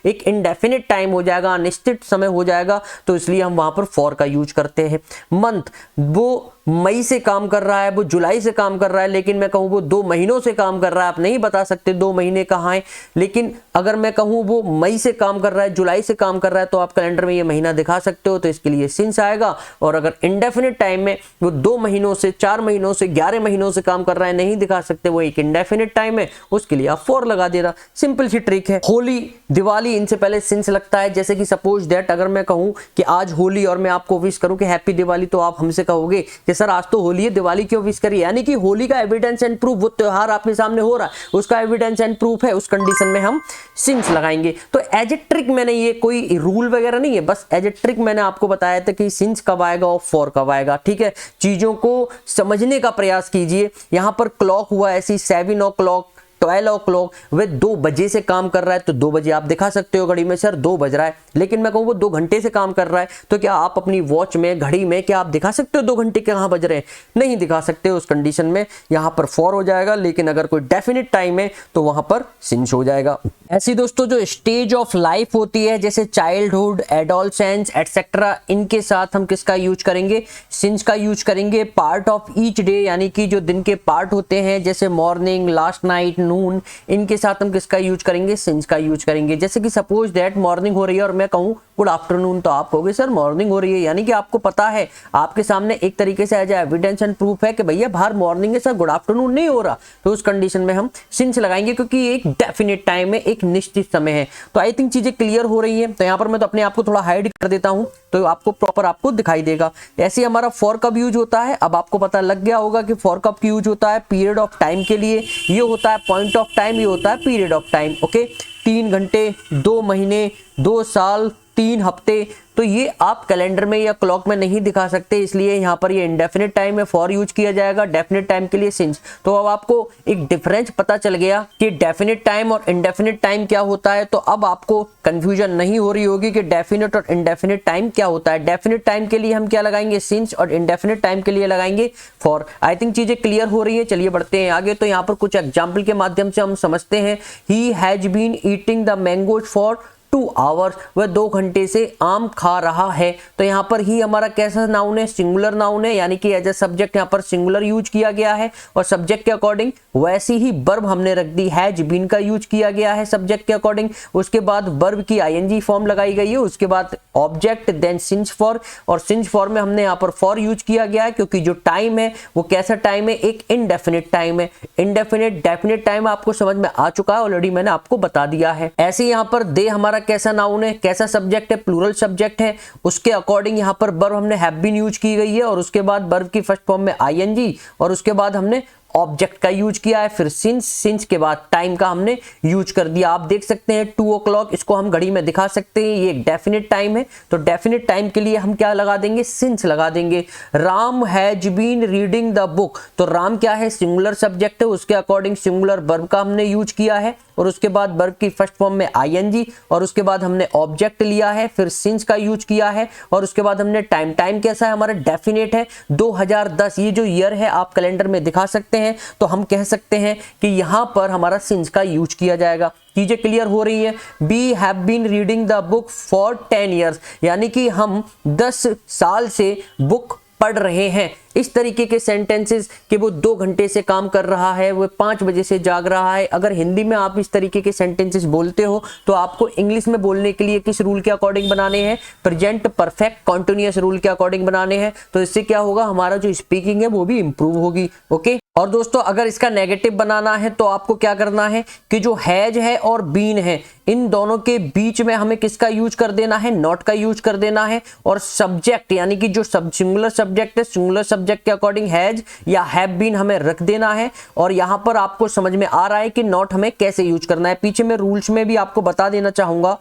एक इनडेफिनिट टाइम हो जाएगा, अनिश्चित समय हो जाएगा, तो इसलिए हम वहां पर फॉर का यूज करते हैं। मंथ, वो मई से काम कर रहा है, वो जुलाई से काम कर रहा है, लेकिन मैं कहूं वो 2 महीनों से काम कर रहा है, आप नहीं बता सकते 2 महीने कहां है। लेकिन अगर मैं कहूं वो मई से काम कर रहा है, जुलाई से काम कर रहा है, तो आप कैलेंडर में ये महीना दिखा सकते हो, तो इसके लिए सिंस आएगा। और अगर इंडेफिनिट टाइम में वो 2 महीनों से, 4 महीनों से, 11 महीनों से काम कर रहा है, नहीं दिखा सकते, वो एक इंडेफिनिट टाइम है, उसके लिए आप फॉर लगा देना। सिंपल सी ट्रिक है। होली, दिवाली, इनसे पहले सिंस लगता है। जैसे कि सपोज दैट अगर मैं कहूं कि आज होली और मैं आपको विश करूं कि हैप्पी दिवाली, तो आप हमसे कहोगे कि सर आज तो होली है, दिवाली क्यों विश करिए। यानी कि होली का एविडेंस एंड प्रूफ, वो त्योहार आपके सामने हो रहा है, उसका एविडेंस एंड प्रूफ है, उस कंडीशन में हम सिंस लगाएंगे। तो एज ए ट्रिक, मैंने ये कोई रूल वगैरह नहीं है, बस एज ए ट्रिक मैंने आपको बताया था कि सिंस कब आएगा और फॉर कब आएगा। ठीक है, चीजों को समझने का प्रयास कीजिए। यहां पर क्लॉक हुआ ऐसी 7 o'clock, 12 o'clock, वे 2 बजे से काम कर रहा है, तो 2 बजे आप दिखा सकते हो घड़ी में सर 2 बज रहा है। लेकिन मैं कहूँ वो 2 घंटे से काम कर रहा है, तो क्या आप अपनी वॉच में, घड़ी में, क्या आप दिखा सकते हो 2 घंटे कहाँ बज रहे हैं, नहीं दिखा सकते। उस कंडीशन में यहाँ पर फॉर हो जाएगा। लेकिन अगर कोई डेफिनेट टाइम है तो वहां पर सिंस हो जाएगा। ऐसी दोस्तों जो स्टेज ऑफ लाइफ होती है जैसे चाइल्डहुड, एडोलसेंस एटसेट्रा, इनके साथ हम किसका यूज करेंगे, सिंस का यूज करेंगे। पार्ट ऑफ ईच डे यानी कि जो दिन के पार्ट होते हैं जैसे मॉर्निंग, लास्ट नाइट, नून, इनके साथ हम किसका यूज करेंगे, सिंस का यूज करेंगे। जैसे कि सपोज दैट मॉर्निंग हो रही है और मैं कहूँ गुड आफ्टरनून, तो आप कहोगे सर मॉर्निंग हो रही है, यानी कि आपको पता है, आपके सामने एक तरीके से एज एविडेंस एंड प्रूफ है कि भैया बाहर मॉर्निंग है सर, गुड आफ्टरनून नहीं हो रहा, तो उस कंडीशन में हम सिंस लगाएंगे क्योंकि एक डेफिनेट टाइम है, एक निश्चित समय है। तो आई थिंक चीजें क्लियर हो रही है। तो यहाँ पर मैं तो अपने आप को थोड़ा हाइड कर देता हूँ तो आपको प्रॉपर आपको दिखाई देगा। ऐसे हमारा फॉर कब यूज होता है, अब आपको पता लग गया होगा कि फॉर कब यूज होता है, पीरियड ऑफ टाइम के लिए, ये होता है पॉइंट ऑफ टाइम, ये होता है पीरियड ऑफ टाइम। ओके, 3 घंटे, 2 महीने, 2 साल, 3 हफ्ते, तो ये आप कैलेंडर में या क्लॉक में नहीं दिखा सकते, इसलिए यहाँ पर ये इंडेफिनिट टाइम में फॉर यूज किया जाएगा, डेफिनिट टाइम के लिए सिंस। तो अब आपको एक डिफरेंस पता चल गया कि डेफिनिट टाइम और इंडेफिनिट टाइम क्या होता है। तो अब आपको कंफ्यूजन नहीं हो रही होगी कि डेफिनिट और इंडेफिनिट टाइम क्या होता है। डेफिनिट टाइम के लिए हम क्या लगाएंगे, सिंस, और इंडेफिनिट टाइम के लिए लगाएंगे फॉर। आई थिंक चीजें क्लियर हो रही है। चलिए बढ़ते हैं आगे। तो यहाँ पर कुछ एग्जाम्पल के माध्यम से हम समझते हैं। He has been eating the mangoes for 2 hours, वह 2 घंटे से आम खा रहा है। तो यहाँ पर ही हमारा कैसा नाउन है, सिंगुलर नाउन है, यानी कि एज ए सब्जेक्ट यहाँ पर सिंगुलर यूज किया गया है और सब्जेक्ट के अकॉर्डिंग वैसी ही वर्ब हमने रख दी, हैज बीन का यूज किया गया है सब्जेक्ट के अकॉर्डिंग। उसके बाद वर्ब की आईएनजी फॉर्म लगाई गई है, उसके बाद ऑब्जेक्ट, देन सिंस फॉर, और सिंस फॉर में हमने यहाँ पर फॉर यूज किया गया है क्योंकि जो टाइम है वो कैसा टाइम है, एक इनडेफिनिट टाइम है। इनडेफिनिट डेफिनिट टाइम आपको समझ में आ चुका है, ऑलरेडी मैंने आपको बता दिया है। ऐसे यहाँ पर दे हमारा कैसा नाउन है, कैसा सब्जेक्ट है, प्लूरल सब्जेक्ट है, उसके अकॉर्डिंग यहाँ पर वर्ब हमने हैव बीन यूज की गई है और उसके बाद वर्ब की फर्स्ट फॉर्म में आईएनजी और उसके बाद हमने ऑब्जेक्ट का यूज किया है, फिर सिंस, सिंस के बाद टाइम का हमने यूज कर दिया। आप देख सकते हैं 2 o'clock, इसको हम घड़ी में दिखा सकते हैं, ये एक डेफिनेट टाइम है, तो डेफिनेट टाइम के लिए हम क्या लगा देंगे, सिंस लगा देंगे। Ram has been reading the book, तो राम क्या है, सिंगुलर सब्जेक्ट है, उसके अकॉर्डिंग सिंगुलर वर्ब का हमने यूज किया है और उसके बाद वर्ब की फर्स्ट फॉर्म में आईएनजी और उसके बाद हमने ऑब्जेक्ट लिया है, फिर सिंस का यूज किया है और उसके बाद हमने टाइम, टाइम कैसा है हमारा, डेफिनेट है, 2010, ये जो ईयर है आप कैलेंडर में दिखा सकते हैं, तो हम कह सकते हैं कि यहां पर हमारा सिंस का यूज किया जाएगा। चीजें क्लियर हो रही है। We have been reading the book for 10 years, यानी कि हम 10 साल से बुक पढ़ रहे हैं। इस तरीके के सेंटेंसेस कि वो 2 घंटे से काम कर रहा है, वो 5 बजे से जाग रहा है। अगर हिंदी में आप इस तरीके के सेंटेंसेस बोलते हो तो आपको इंग्लिश में बोलने के लिए किस रूल के अकॉर्डिंग बनाने हैं, प्रेजेंट परफेक्ट कॉन्टिन्यूअस रूल के अकॉर्डिंग बनाने हैं। तो इससे क्या होगा, हमारा जो स्पीकिंग है वो भी इंप्रूव होगी। ओके, और दोस्तों अगर इसका नेगेटिव बनाना है तो आपको क्या करना है कि जो हैज है और बीन है, इन दोनों के बीच में हमें किसका यूज कर देना है, नॉट का यूज कर देना है। और सब्जेक्ट यानी कि जो सिंगुलर सब्जेक्ट है, सिंगुलर सब्जेक्ट के अकॉर्डिंग हैज या हैव बीन हमें रख देना है। और यहां पर आपको समझ में आ रहा है कि नॉट हमें कैसे यूज करना है। पीछे मैं रूल्स में भी आपको बता देना चाहूंगा,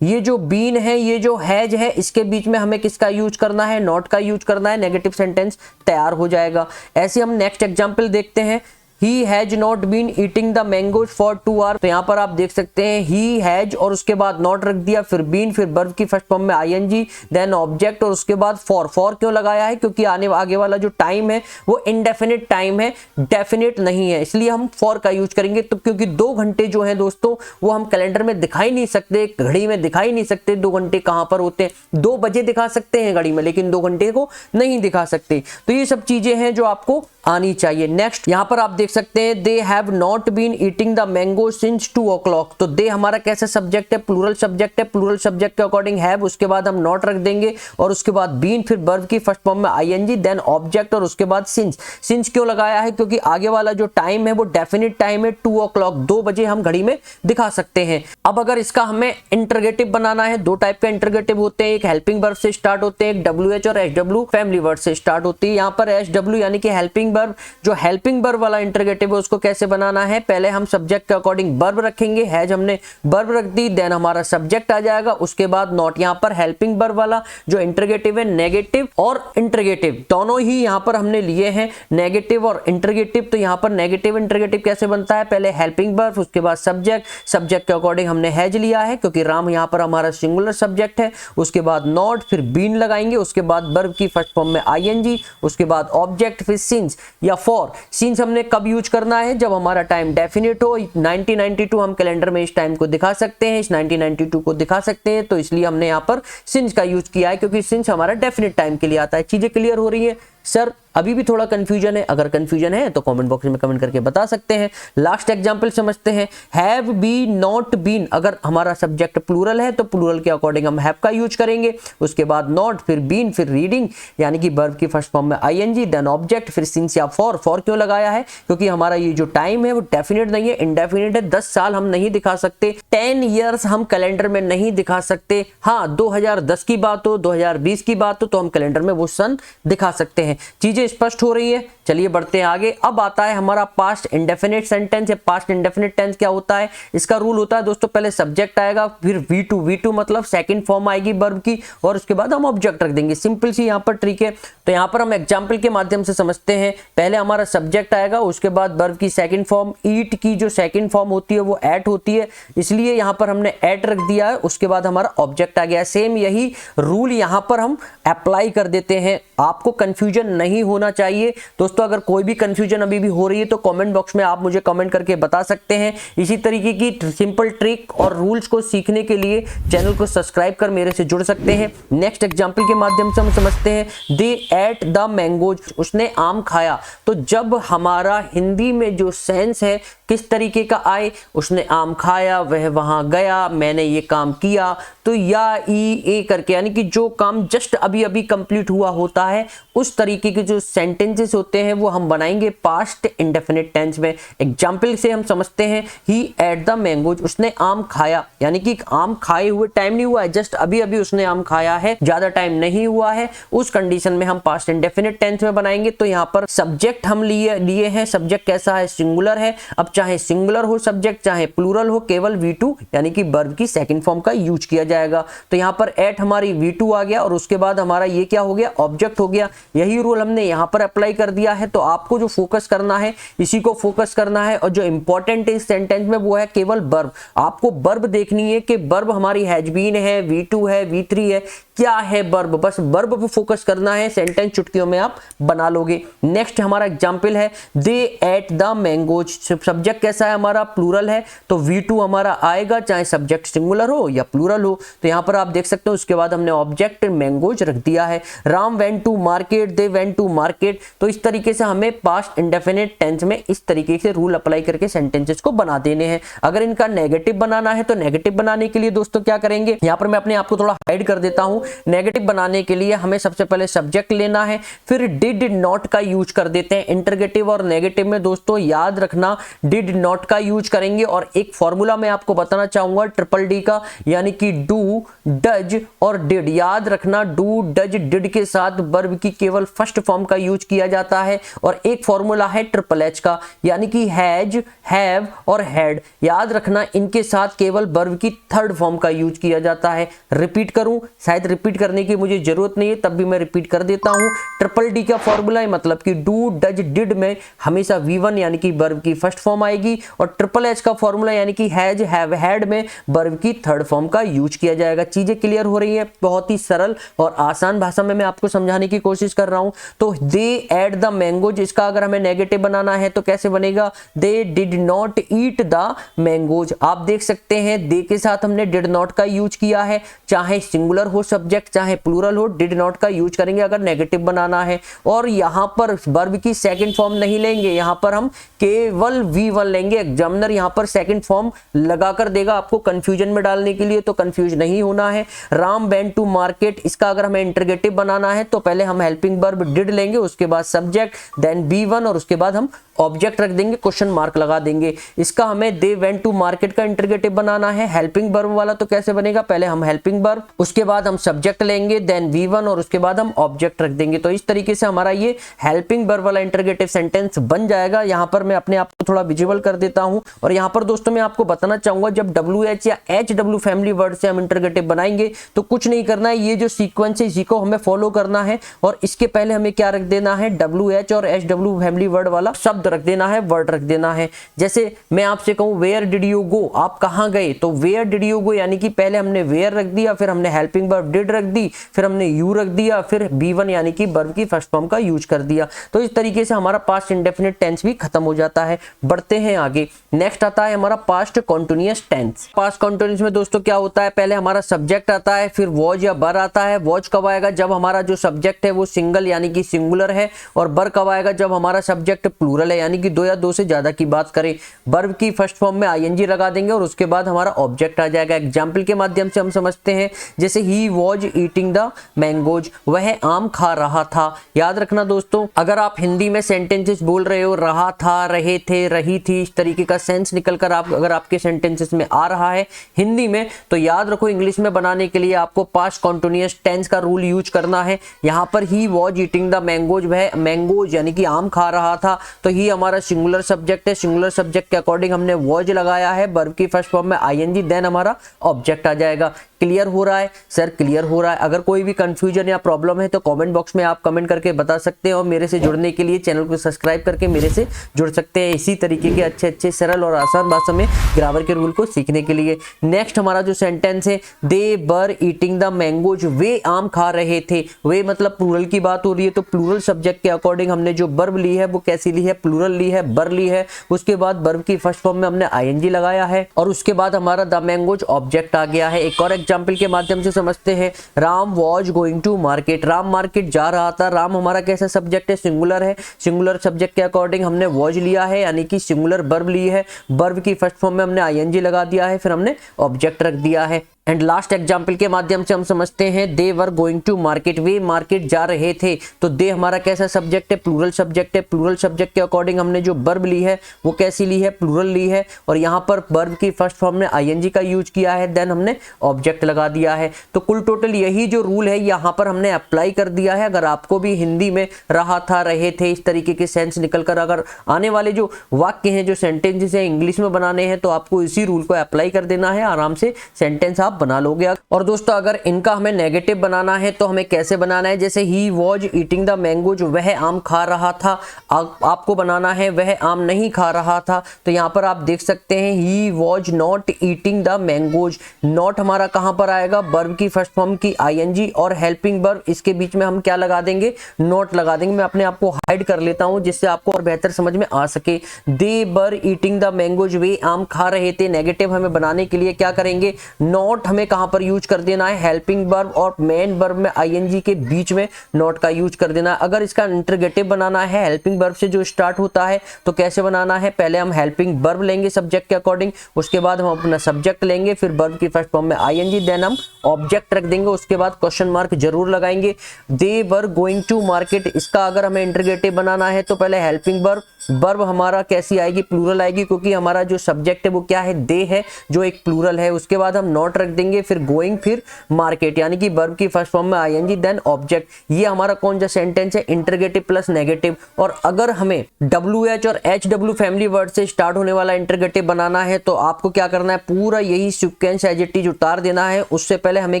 ये जो बीन है, ये जो हैज है, इसके बीच में हमें किसका यूज करना है, नॉट का यूज करना है, नेगेटिव सेंटेंस तैयार हो जाएगा। ऐसे हम नेक्स्ट एग्जांपल देखते हैं। He has not been eating the mangoes for 2 hours, तो यहाँ पर आप देख सकते हैं he has और उसके बाद not रख दिया, फिर been, फिर verb की फर्स्ट फॉर्म में ing, देन ऑब्जेक्ट और उसके बाद for क्यों लगाया है, क्योंकि आगे वाला जो टाइम है वो इनडेफिनिट टाइम है, डेफिनेट नहीं है, इसलिए हम for का यूज करेंगे। तो क्योंकि 2 घंटे जो है दोस्तों वो हम कैलेंडर में दिखाई नहीं सकते, घड़ी में दिखाई नहीं सकते, 2 घंटे कहां पर होते हैं, 2 बजे दिखा सकते हैं घड़ी में, लेकिन 2 घंटे को नहीं दिखा सकते। तो ये सब चीजें हैं जो आपको आनी चाहिए। नेक्स्ट यहाँ पर आप देख सकते हैं they have not been eating the mango since 2 o'clock, तो दे हमारा कैसा सब्जेक्ट है, प्लूरल सब्जेक्ट है, प्लूरल सब्जेक्ट के अकॉर्डिंग हैव, उसके बाद हम नॉट रख देंगे और उसके बाद बीन, फिर वर्ब की फर्स्ट फॉर्म में आईएनजी, देन ऑब्जेक्ट और उसके बाद सिंस। सिंस क्यों लगाया है, क्योंकि आगे वाला जो टाइम है वो डेफिनिट टाइम है, 2 o'clock, 2 बजे हम घड़ी में दिखा सकते हैं। अब अगर इसका हमें इंटरगेटिव बनाना है, 2 टाइप के इंटरगेटिव होते हैं, एक हेल्पिंग वर्ब से स्टार्ट होते हैं, एक WH और SW फैमिली वर्ड से स्टार्ट होती है। यहाँ पर SW यानी कि हेल्पिंग वर्ब, जो हेल्पिंग वर्ब वाला इंटरगेटिव है उसको कैसे बनाना है, पहले हम सब्जेक्ट के अकॉर्डिंग वर्ब रखेंगे, हैज हमने वर्ब रख दी, देन हमारा सब्जेक्ट आ जाएगा, उसके बाद नॉट। यहाँ पर हेल्पिंग वर्ब वाला जो इंटरगेटिव है, नेगेटिव और इंटरगेटिव दोनों ही यहाँ पर हमने लिए हैं, नेगेटिव और इंटरगेटिव। तो यहाँ पर नेगेटिव इंटरगेटिव कैसे बनता है, पहले हेल्पिंग वर्ब, उसके बाद सब्जेक्ट, सब्जेक्ट के अकॉर्डिंग हमने हैज लिया है क्योंकि राम यहाँ पर हमारा सिंगुलर सब्जेक्ट है, उसके बाद नॉट, फिर बीन लगाएंगे, उसके बाद वर्ब की फर्स्ट फॉर्म में आईएनजी, उसके बाद ऑब्जेक्ट, फिर सिंस। या फॉर। सिंस हमने कब यूज करना है, जब हमारा टाइम डेफिनेट हो। 1992 हम कैलेंडर में इस टाइम को दिखा सकते हैं, इस 1992 को दिखा सकते हैं, तो इसलिए हमने यहाँ पर सिंस का यूज किया है, क्योंकि सिंस हमारा डेफिनेट टाइम के लिए आता है। चीजें क्लियर हो रही है सर? अभी भी थोड़ा कंफ्यूजन है? अगर कंफ्यूजन है तो कमेंट बॉक्स में कमेंट करके बता सकते हैं। लास्ट एग्जांपल समझते हैं। हैव बी नॉट बीन, अगर हमारा सब्जेक्ट प्लूरल है तो प्लूरल के अकॉर्डिंग हम हैव का यूज करेंगे, उसके बाद नॉट, फिर बीन, फिर रीडिंग यानी कि वर्ब की फर्स्ट फॉर्म में आईएनजी, देन ऑब्जेक्ट, फिर सिंस या फॉर। फॉर क्यों लगाया है? क्योंकि हमारा ये जो टाइम है वो डेफिनेट नहीं है, इंडेफिनेट है। 10 साल हम नहीं दिखा सकते, 10 ईयर्स हम कैलेंडर में नहीं दिखा सकते। हाँ, 2010 की बात हो, 2020 की बात हो तो हम कैलेंडर में वो सन दिखा सकते हैं। चीजें स्पष्ट हो रही है? चलिए बढ़ते हैं आगे। अब आता है हमारा पास्ट इंडेफिनिट सेंटेंस या पास्ट इंडेफिनिट टेंस। क्या होता है इसका रूल? होता है दोस्तों, पहले सब्जेक्ट आएगा, फिर V2 मतलब सेकंड फॉर्म आएगी वर्ब की, और उसके बाद हम ऑब्जेक्ट रख देंगे। सिंपल सी यहाँ पर ट्रिक है। तो यहाँ पर हम एग्जाम्पल के माध्यम से समझते हैं। पहले हमारा सब्जेक्ट आएगा, उसके बाद वर्ब की सेकंड फॉर्म, ईट की जो सेकंड फॉर्म होती है वो एट होती है, इसलिए यहाँ पर हमने एट रख दिया है। उसके बाद हमारा ऑब्जेक्ट आ गया। सेम यही रूल यहाँ पर हम अप्लाई कर देते हैं। आपको कंफ्यूजन नहीं होना चाहिए दोस्तों। अगर कोई भी कंफ्यूजन अभी भी हो रही है तो कमेंट बॉक्स में आप मुझे कमेंट करके बता सकते हैं। इसी तरीके की सिंपल ट्रिक और रूल्स को सीखने के लिए चैनल को सब्सक्राइब कर मेरे से जुड़ सकते हैं। नेक्स्ट एग्जांपल के माध्यम से हम समझते हैं। दे एट द मैंगोज, उसने आम खाया। तो जब हमारा हिंदी में जो सेंस है किस तरीके का आए, उसने आम खाया, वह वहां गया, मैंने ये काम किया, तो या ई ए करके, यानी कि जो काम जस्ट अभी अभी कंप्लीट हुआ होता है उस तरीके के जो सेंटेंसेस होते हैं वो हम बनाएंगे पास्ट इंडेफिनिट टेंस में। एग्जाम्पल से हम समझते हैं। ही एट द मैंगोज, उसने आम खाया, यानी कि आम खाए हुए टाइम नहीं हुआ है, जस्ट अभी अभी उसने आम खाया है, ज्यादा टाइम नहीं हुआ है। उस कंडीशन में हम पास्ट इंडेफिनिट टेंस में बनाएंगे। तो यहाँ पर सब्जेक्ट हम लिए हैं। सब्जेक्ट कैसा है? सिंगुलर है। अब चाहे सिंगुलर हो सब्जेक्ट, चाहे प्लूरल हो, केवल V2 यानी कि वर्ब की सेकंड फॉर्म का यूज किया जाएगा। तो यहाँ पर एट हमारी V2 आ गया, और उसके बाद हमारा ये क्या हो गया? ऑब्जेक्ट हो गया। यही रूल हमने यहाँ पर अप्लाई कर दिया है। तो आपको जो फोकस करना है इसी को फोकस करना है, और जो इंपॉर्टेंट है इस सेंटेंस में वो है केवल वर्ब। आपको वर्ब देखनी है कि वर्ब हमारी हैज बीन है, V2 है, V3 है, क्या है वर्ब, बस वर्ब पे फोकस करना है। सेंटेंस चुटकियों में आप बना लोगे। नेक्स्ट हमारा एग्जांपल है। दे एट द मैंगोज, सब्जेक्ट कैसा है हमारा? प्लूरल है, तो V2 हमारा आएगा, चाहे सब्जेक्ट सिंगुलर हो या प्लूरल हो। तो यहाँ पर आप देख सकते हो, उसके बाद हमने ऑब्जेक्ट मैंगोज रख दिया है। Ram went to market, they went to market. तो इस तरीके से हमें पास्ट इंडेफिनिट टेंस में इस तरीके से रूल अप्लाई करके सेंटेंसेस को बना देने हैं। अगर इनका नेगेटिव बनाना है तो नेगेटिव बनाने के लिए दोस्तों क्या करेंगे? यहाँ पर मैं अपने आप को थोड़ा हाइड कर देता हूं। नेगेटिव बनाने के लिए हमें सबसे पहले सब्जेक्ट लेना है, फिर डिड नॉट का यूज कर देते हैं। इंटरगेटिव और नेगेटिव में दोस्तों याद रखना डिड नॉट का यूज करेंगे। और एक फॉर्मूला मैं आपको बताना चाहूंगा ट्रिपल डी का, यानी कि डू, डज और डिड। याद रखना डू, डज, डिड के साथ वर्ब की केवल फर्स्ट फॉर्म का यूज किया जाता है। और एक फॉर्मूला है ट्रिपल एच का, यानी कि हैज, हैव और हैड। याद रखना इनके साथ केवल वर्ब की थर्ड फॉर्म का यूज किया जाता है। रिपीट करूं, शायद रिपीट करने की मुझे जरूरत नहीं है, तब भी मैं रिपीट कर देता हूं। ट्रिपल डी का फॉर्मूला है, मतलब कि डू, डज, डिड में हमेशा V1 यानी कि वर्ब की फर्स्ट फॉर्म आएगी, और ट्रिपल एच का फॉर्मूला यानी कि हैज, हैव, हैड में वर्ब की थर्ड फॉर्म का यूज किया जाएगा। चीजें क्लियर हो रही है? बहुत ही सरल और आसान भाषा में मैं आपको समझाने की कोशिश कर रहा हूं। तो दे एट द मैंगोज, इसका अगर हमें नेगेटिव बनाना है तो कैसे बनेगा? They did not eat the mangoes. आप देख सकते हैं दे के साथ हमने डिड नॉट का यूज किया है, चाहे सिंगुलर हो सब्जेक्ट चाहे प्लूरल हो, डिड नॉट का यूज करेंगे अगर नेगेटिव बनाना है। और यहां पर वर्ब की सेकंड फॉर्म नहीं लेंगे, यहां पर हम केवल V1 लेंगे। एग्जामिनर यहां पर सेकंड फॉर्म लगाकर देगा आपको कंफ्यूजन में डालने के लिए, तो कंफ्यूज नहीं होना है। राम वेंट टू मार्केट, इसका अगर हमें इंटरगेटिव बनाना है तो पहले हम हेल्पिंग वर्ब डिड लेंगे, उसके बाद सब्जेक्ट, देन V1 और उसके बाद हम ऑब्जेक्ट रख देंगे, क्वेश्चन मार्क लगा देंगे। इसका हमें दे वेंट टू मार्केट का इंटरगेटिव बनाना है हेल्पिंग वर्ब वाला, तो कैसे बनेगा? पहले हम हेल्पिंग वर्ब, उसके बाद हम सब्जेक्ट लेंगे, देन V1 और उसके बाद हम ऑब्जेक्ट रख देंगे। तो इस तरीके से हमारा ये हेल्पिंग वर्ब वाला इंटरगेटिव सेंटेंस बन जाएगा। यहां पर मैं अपने आप को थोड़ा विजुअल कर देता हूं। और यहां पर दोस्तों मैं आपको बताना चाहूंगा, जब WH या HW फैमिली वर्ड से हम इंटरगेटिव बनाएंगे तो कुछ नहीं करना है, ये जो सीक्वेंस है इसी को हमें फॉलो करना है। और इसके पहले हमें क्या रख देना है? WH और HW फैमिली वर्ड वाला शब्द रख देना है, वर्ड रख देना है। जैसे मैं आपसे कहूं वेयर डिड यू गो, आप कहां गए, तो वेयर डिड यू गो यानी कि पहले हमने वेयर रख दिया, फिर हमने हेल्पिंग वर्ब डिड रख दी, फिर हमने यू रख दिया, फिर B1 यानी कि वर्ब की फर्स्ट फॉर्म का यूज कर दिया। तो इस तरीके से हमारा पास्ट इंडेफिनिट टेंस भी खत्म हो जाता है। बढ़ते हैं आगे। नेक्स्ट आता है हमारा past continuous tense. Past continuous में दोस्तों क्या होता है, पहले हमारा सब्जेक्ट आता है, फिर वॉज या बर आता है। वॉज कब आएगा, जब हमारा जो सब्जेक्ट है वो सिंगल यानी कि सिंगुलर है, और बर कब आएगा, जब हमारा सब्जेक्ट प्लूरल है यानी कि दो या दो से ज्यादा की बात करें। वर्ब की फर्स्ट फॉर्म में आईएनजी लगा देंगे और उसके बाद हमारा ऑब्जेक्ट आ जाएगा। एग्जाम्पल के माध्यम से हम समझते हैं, जैसे he was eating the mangoes, वह आम खा रहा था। याद रखना दोस्तों, अगर आप हिंदी में सेंटेंसेस बोल रहे हो, रहा था, रहे थे, रही थी, इस तरीके का सेंस निकलकर आप अगर आपके सेंटेंसेस में आ रहा है हिंदी में, तो याद रखो इंग्लिश में बनाने के लिए आपको पास्ट कॉन्टिन्यूअस टेंस का रूल यूज करना है। यहां पर he was eating the mangoes, वह मैंगोज यानी कि आम खा रहा था, तो ही हमारा सिंगुलर सब्जेक्ट है। सिंगुलर सब्जेक्ट के अकॉर्डिंग हमने वॉज लगाया है, वर्ब की फर्स्ट फॉर्म में आईएनजी, देन हमारा ऑब्जेक्ट आ जाएगा। क्लियर हो रहा है सर? क्लियर हो रहा है। अगर कोई भी कंफ्यूजन या प्रॉब्लम है तो कमेंट बॉक्स में आप कमेंट करके बता सकते हैं, और मेरे से जुड़ने के लिए चैनल को सब्सक्राइब करके मेरे से जुड़ सकते हैं इसी तरीके के अच्छे सरल और आसान भाषा में ग्रामर के रूल को सीखने के लिए। नेक्स्ट हमारा जो सेंटेंस है, दे वर ईटिंग द मैंगोज, वे आम खा रहे थे। वे मतलब प्लूरल की बात हो रही है, तो प्लूरल सब्जेक्ट के अकॉर्डिंग हमने जो वर्ब ली है वो कैसी ली है, प्लूरल ली है, बर ली है। उसके बाद वर्ब की फर्स्ट फॉर्म में हमने आईएनजी लगाया है, और उसके बाद हमारा द मैंगोज ऑब्जेक्ट आ गया है। एक और एग्जाम्पल के माध्यम से समझते हैं, Ram was going to market, Ram market जा रहा था। राम हमारा कैसा सब्जेक्ट है, सिंगुलर है। सिंगुलर सब्जेक्ट के अकॉर्डिंग हमने वॉज लिया है यानी कि सिंगुलर वर्ब ली है, वर्ब की फर्स्ट फॉर्म में हमने आईएनजी लगा दिया है, फिर हमने ऑब्जेक्ट रख दिया है। एंड लास्ट एग्जाम्पल के माध्यम से हम समझते हैं, they were going to market, वे मार्केट जा रहे थे। तो दे हमारा कैसा सब्जेक्ट है, प्लूरल सब्जेक्ट है। प्लूरल सब्जेक्ट के अकॉर्डिंग हमने जो वर्ब ली है वो कैसी ली है, प्लूरल ली है, और यहाँ पर वर्ब की फर्स्ट फॉर्म में आईएनजी का यूज किया है, देन हमने ऑब्जेक्ट लगा दिया है। तो कुल टोटल यही जो रूल है यहाँ पर हमने अप्लाई कर दिया है। अगर आपको भी हिंदी में रहा था, रहे थे, इस तरीके के सेंस निकलकर अगर आने वाले जो वाक्य हैं, जो सेंटेंसेस हैं, इंग्लिश में बनाने हैं, तो आपको इसी रूल को अप्लाई कर देना है, आराम से सेंटेंस आप बना लोगे। और दोस्तों अगर इनका हमें नेगेटिव बनाना है तो हमें कैसे बनाना है, जैसे he was eating the mangoes, वह आम खा रहा था, आपको बनाना है वह आम नहीं खा रहा था। तो यहाँ पर आप देख सकते हैं, he was not eating the mangoes. Not हमारा कहां पर आएगा, वर्ब की फर्स्ट फॉर्म की आईएनजी और हेल्पिंग वर्ब, इसके बीच में हम क्या लगा देंगे, नॉट लगा देंगे। मैं अपने आप को हाइड कर लेता हूं जिससे आपको और बेहतर समझ में आ सके। दे वर ईटिंग द मैंगोज, वे आम खा रहे थे। नेगेटिव हमें बनाने के लिए क्या करेंगे, नॉट हमें कहां पर यूज कर देना है, हेल्पिंग वर्ब और मेन वर्ब में आईएनजी के बीच में नॉट का यूज कर देना है। अगर इसका इंटरोगेटिव बनाना है, हेल्पिंग वर्ब से जो स्टार्ट होता है, तो कैसे बनाना है, पहले हम हेल्पिंग वर्ब लेंगे सब्जेक्ट के अकॉर्डिंग, उसके बाद हम अपना सब्जेक्ट लेंगे, फिर वर्ब की फर्स्ट फॉर्म में आईएनजी, देन हम ऑब्जेक्ट रख देंगे, उसके बाद क्वेश्चन मार्क जरूर लगाएंगे। दे वर गोइंग टू मार्केट, इसका अगर हमें इंटरोगेटिव बनाना है तो पहले हेल्पिंग वर्ब, वर्ब हमारा कैसी आएगी, प्लूरल आएगी, क्योंकि हमारा जो सब्जेक्ट है वो क्या है, दे है, जो एक प्लूरल है। उसके बाद हम नॉट रख देंगे, फिर गोइंग, फिर मार्केट, यानी कि वर्ब की फर्स्ट फॉर्म में आईएनजी, देन ऑब्जेक्ट। ये हमारा कौन सा सेंटेंस है, इंटरोगेटिव प्लस नेगेटिव। और अगर हमें WH और HW फैमिली वर्ड से स्टार्ट होने वाला इंटरोगेटिव बनाना है तो आपको क्या करना है, पूरा यही सीक्वेंस एज इट इज उतार देना है। उससे पहले हमें